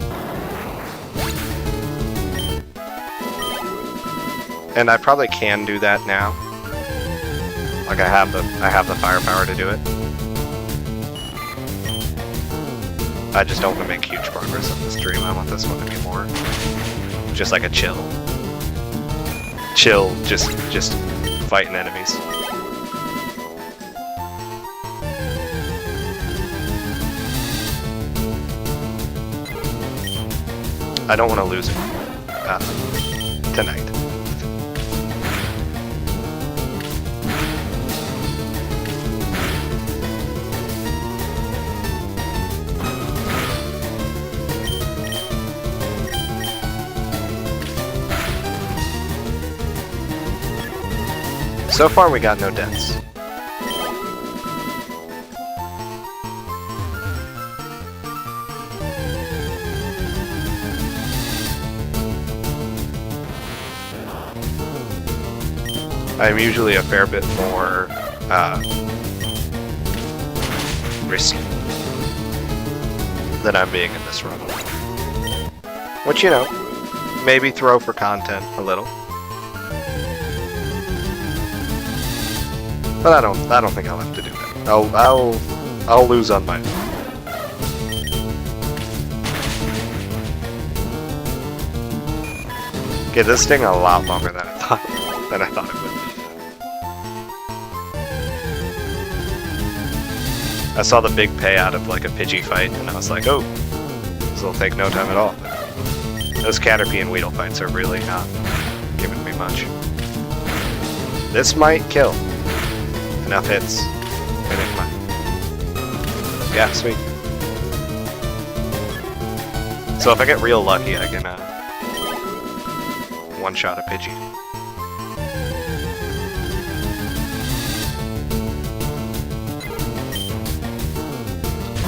And I probably can do that now. Like I have the firepower to do it. I just don't want to make huge progress on this dream. I want this one to be more just like a chill, just fighting enemies. I don't want to lose it tonight. So far, we got no deaths. I'm usually a fair bit more risky than I'm being in this run. Which, you know, maybe throw for content a little. But I don't think I'll have to do that. I'll lose on my own. Okay, this thing a lot longer than I thought it would. I saw the big payout of like a Pidgey fight, and I was like, oh, this will take no time at all. Those Caterpie and Weedle fights are really not giving me much. This might kill. Enough hits, and it might. Yeah, sweet. So if I get real lucky, I can one-shot a Pidgey.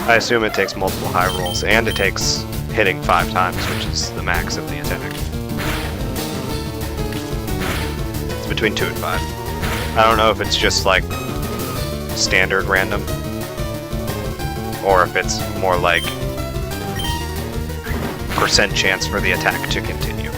I assume it takes multiple high rolls, and it takes hitting 5 times, which is the max of the attack. It's between 2 and 5. I don't know if it's just like standard random, or if it's more like % chance for the attack to continue.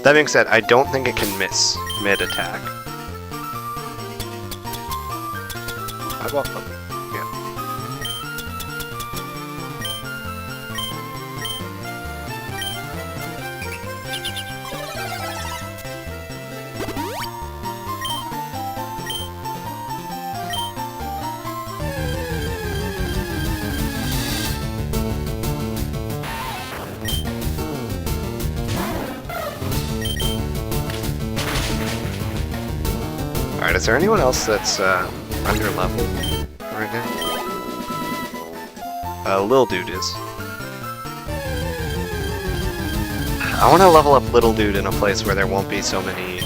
That being said, I don't think it can miss mid-attack. Well, yeah. Alright, is there anyone else that's under level right now? Lil Dude is. I want to level up Little Dude in a place where there won't be so many,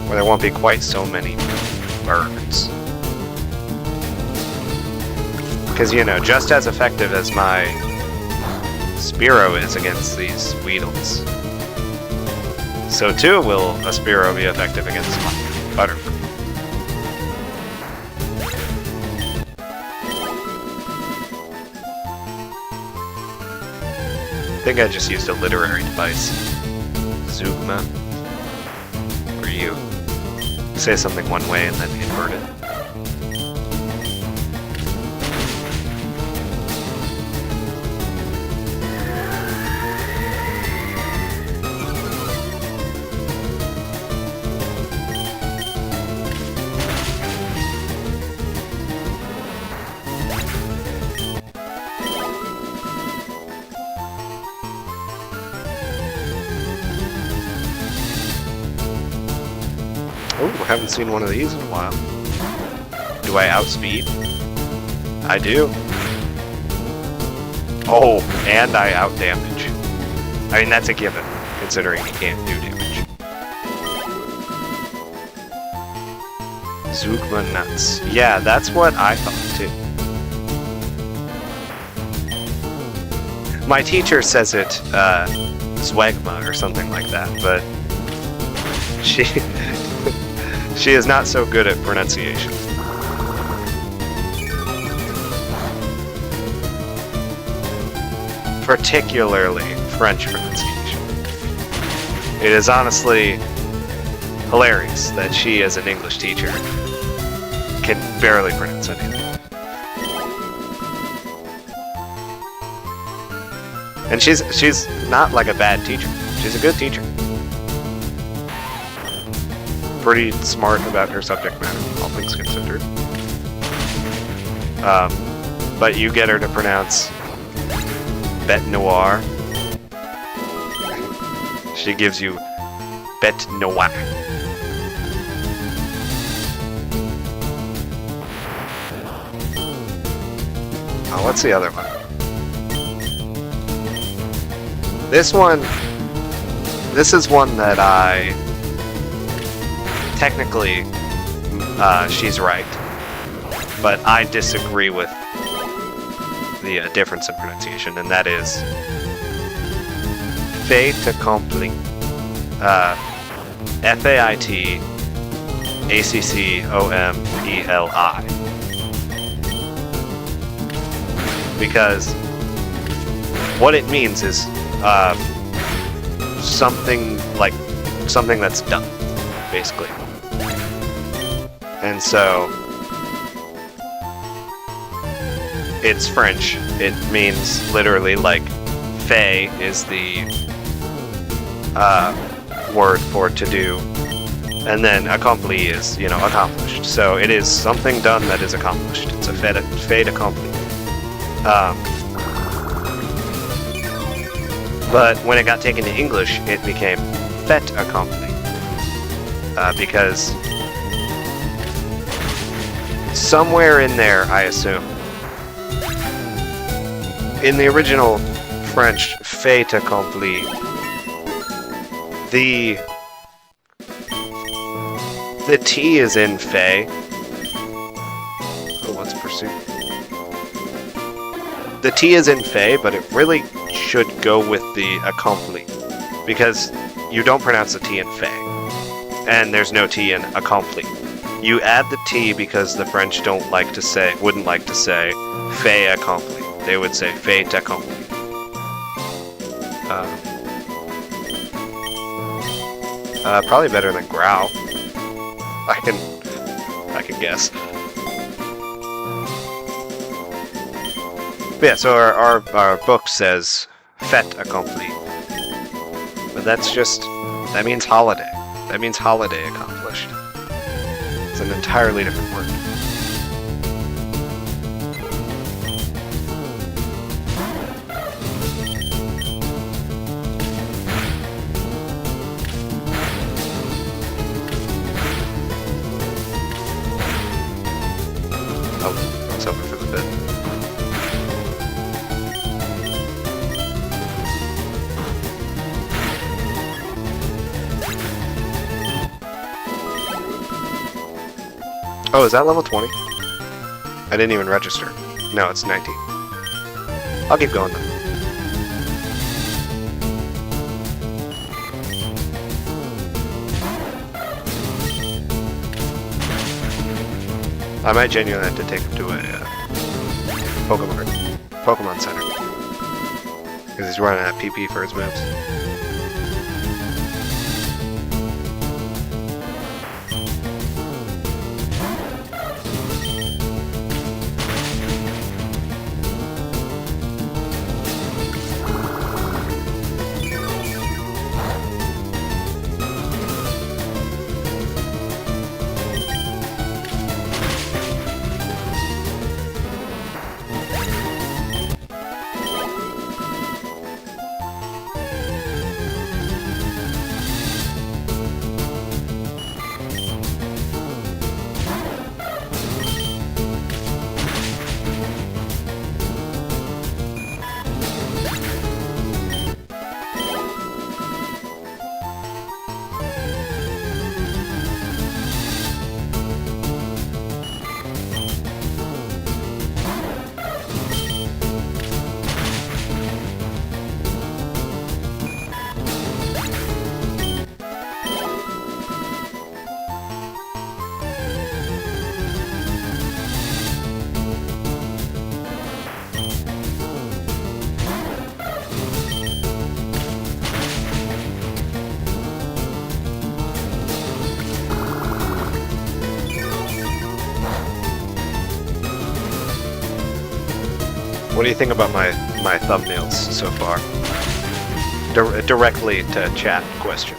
where there won't be quite so many birds. Because, you know, just as effective as my Spearow is against these Weedles, so too will a Spearow be effective against my Butterfree. I think I just used a literary device. Zugma. Where you say something one way and then invert it. I haven't seen one of these in a while. Do I outspeed? I do. Oh, and I outdamage. I mean, that's a given, considering he can't do damage. Zugma nuts. Yeah, that's what I thought too. My teacher says it, Zwagma or something like that, but she she is not so good at pronunciation. Particularly French pronunciation. It is honestly hilarious that she, as an English teacher, can barely pronounce anything. And she's not like a bad teacher. She's a good teacher. Pretty smart about her subject matter, all things considered. But you get her to pronounce Bête Noire. She gives you Bête Noire. Oh, what's the other one? This is one that I... Technically, she's right. But I disagree with the difference in pronunciation, and that is fait accompli. F-A-I-T-A-C-C-O-M-P-L-I. Because what it means is something that's done, basically. And so it's French. It means literally like fait is the word for to do, and then accompli is, accomplished. So it is something done that is accomplished. It's a fait accompli. But when it got taken to English, it became fait accompli. Because somewhere in there, I assume, in the original French fait accompli, the T is in fait. Oh, what's pursuit? The T is in fait, but it really should go with the accompli, because you don't pronounce the T in fait, and there's no T in accompli. You add the T because the French wouldn't like to say fait accompli. They would say fait accompli. Probably better than growl. I can guess. But yeah, so our book says fait accompli. But that means holiday. That means holiday accomplished. It's an entirely different word. Oh, it's over for the bit. Oh, is that level 20? I didn't even register. No, it's 19. I'll keep going then. I might genuinely have to take him to a Pokemon Center. Because he's running out of PP for his moves. What do you think about my thumbnails so far? Directly to chat question.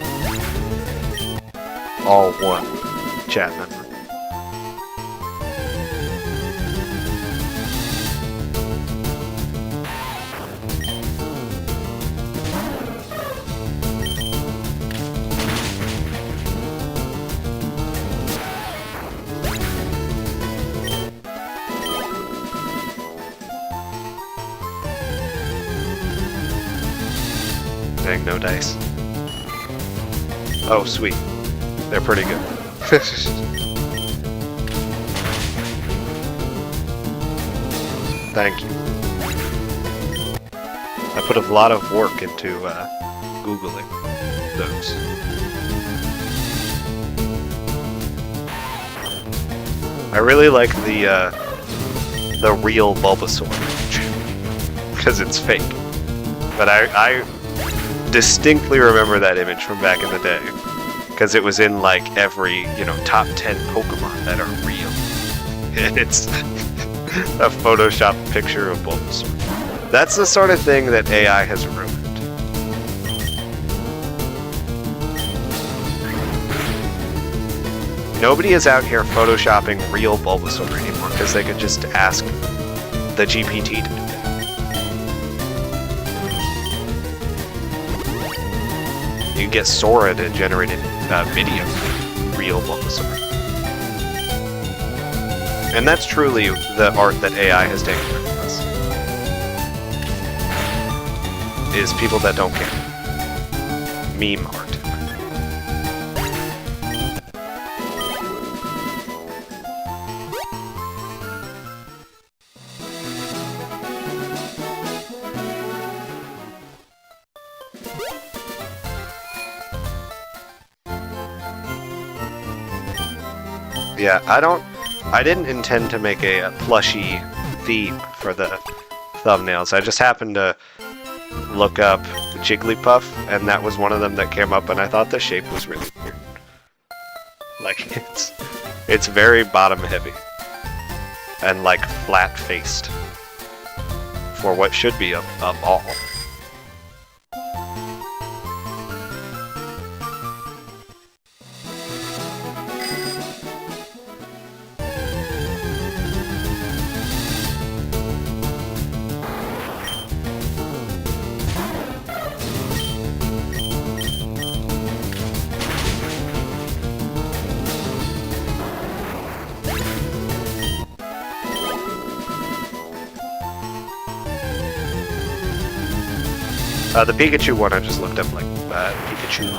All one chat member. Dang, no dice. Oh, sweet. They're pretty good. Thank you. I put a lot of work into Googling those. I really like the real Bulbasaur because it's fake. But I distinctly remember that image from back in the day because it was in like every, you know, top 10 Pokemon that are real. And it's a Photoshop picture of Bulbasaur. That's the sort of thing that AI has ruined. Nobody is out here photoshopping real Bulbasaur anymore because they could just ask the GPT to do it. You can get Sora to generate a video real Bulbasaur. And that's truly the art that AI has taken from us. Is people that don't care. Meme art. Yeah, I didn't intend to make a plushy theme for the thumbnails. I just happened to look up Jigglypuff, and that was one of them that came up, and I thought the shape was really weird. Like, it's very bottom heavy. And like flat-faced. For what should be a ball. The Pikachu one I just looked up, like, Pikachu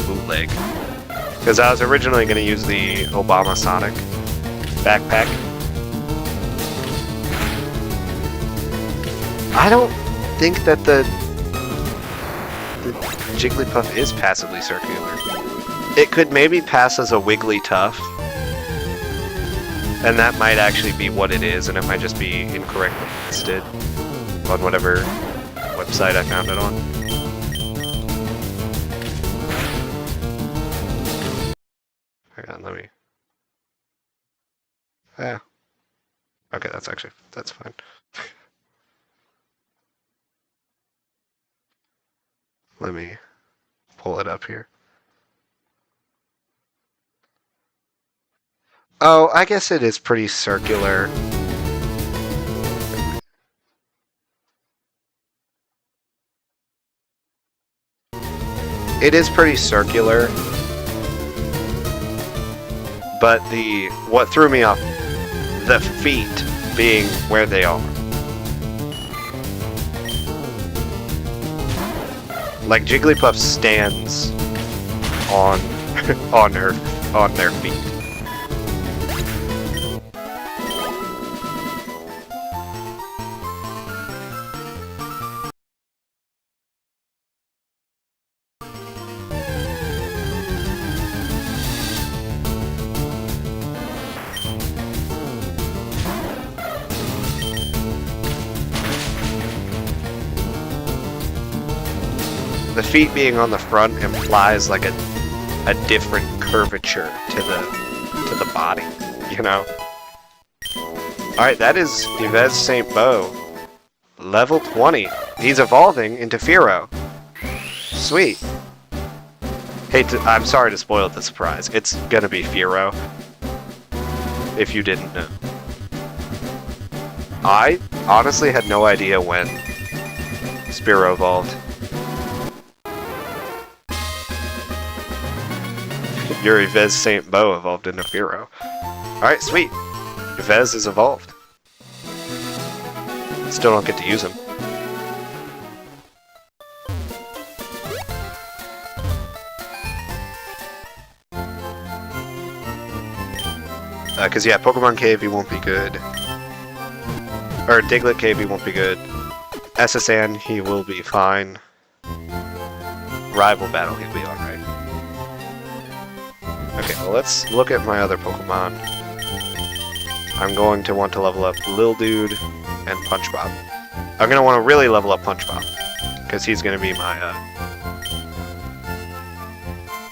bootleg. Because I was originally going to use the Obama Sonic backpack. I don't think that the Jigglypuff is passively circular. It could maybe pass as a Wigglytuff. And that might actually be what it is, and it might just be incorrectly listed on whatever website I found it on. Hang on, let me... Yeah. Okay, that's fine. Let me pull it up here. Oh, I guess it is pretty circular. It is pretty circular, but what threw me off, the feet being where they are. Like Jigglypuff stands on on their feet. The feet being on the front implies like a different curvature to the body, you know? Alright, that is Yves St. Beau Level 20. He's evolving into Fearow. Sweet. I'm sorry to spoil the surprise. It's gonna be Fearow. If you didn't know. I honestly had no idea when Spearow evolved. Your Yves Saint Beau evolved into Fearow. Alright, sweet. Yves is evolved. Still don't get to use him. Because, yeah, Pokemon Cave, he won't be good. Or Diglett Cave, he won't be good. SSN, he will be fine. Rival Battle, he'll be alright. Okay, well, let's look at my other Pokemon. I'm going to want to level up Lil Dude and Punch Bob. I'm going to want to really level up Punch Bob. Because he's going to be my,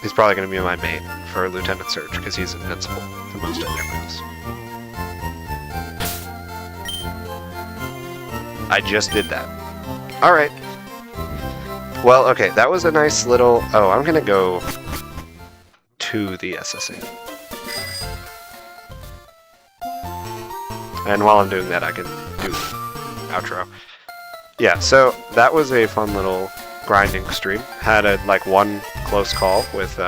he's probably going to be my mate for Lieutenant Surge, because he's invincible to most of their moves. I just did that. Alright. Well, okay, that was a nice little... Oh, I'm going to go to the SSN. And while I'm doing that, I can do outro. Yeah, so that was a fun little grinding stream. Had a, like, one close call with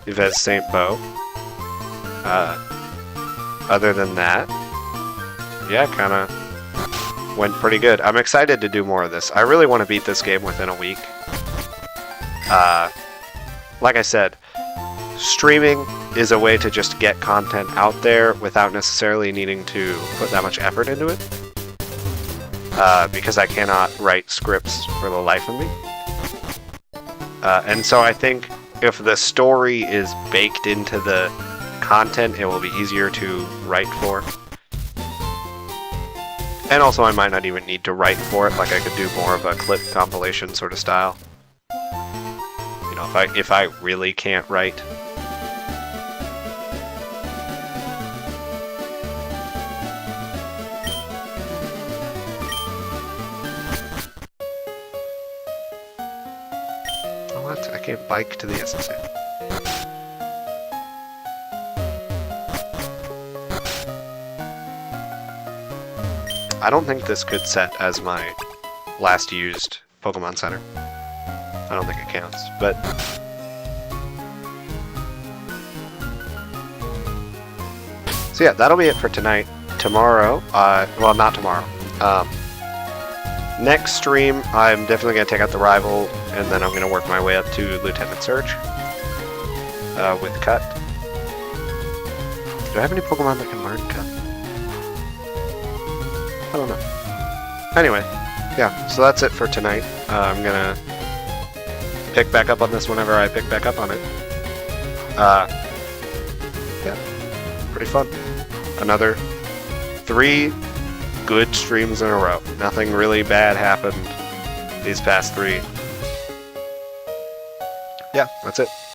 Yves Saint Beau. Other than that, yeah, kind of went pretty good. I'm excited to do more of this. I really want to beat this game within a week. Like I said, streaming is a way to just get content out there without necessarily needing to put that much effort into it. Because I cannot write scripts for the life of me. And so I think if the story is baked into the content, it will be easier to write for. And also I might not even need to write for it, like I could do more of a clip compilation sort of style. You know, if I really can't write. What? I can't bike to the SSN. I don't think this could set as my last used Pokemon Center. I don't think it counts, but... So yeah, that'll be it for tonight. Tomorrow, well, not tomorrow. Next stream, I'm definitely going to take out the Rival, and then I'm going to work my way up to Lieutenant Surge. With Cut. Do I have any Pokemon that can learn Cut? I don't know. Anyway, yeah, so that's it for tonight. I'm gonna pick back up on this whenever I pick back up on it. Yeah, pretty fun. Another 3 good streams in a row. Nothing really bad happened these past 3. Yeah, that's it.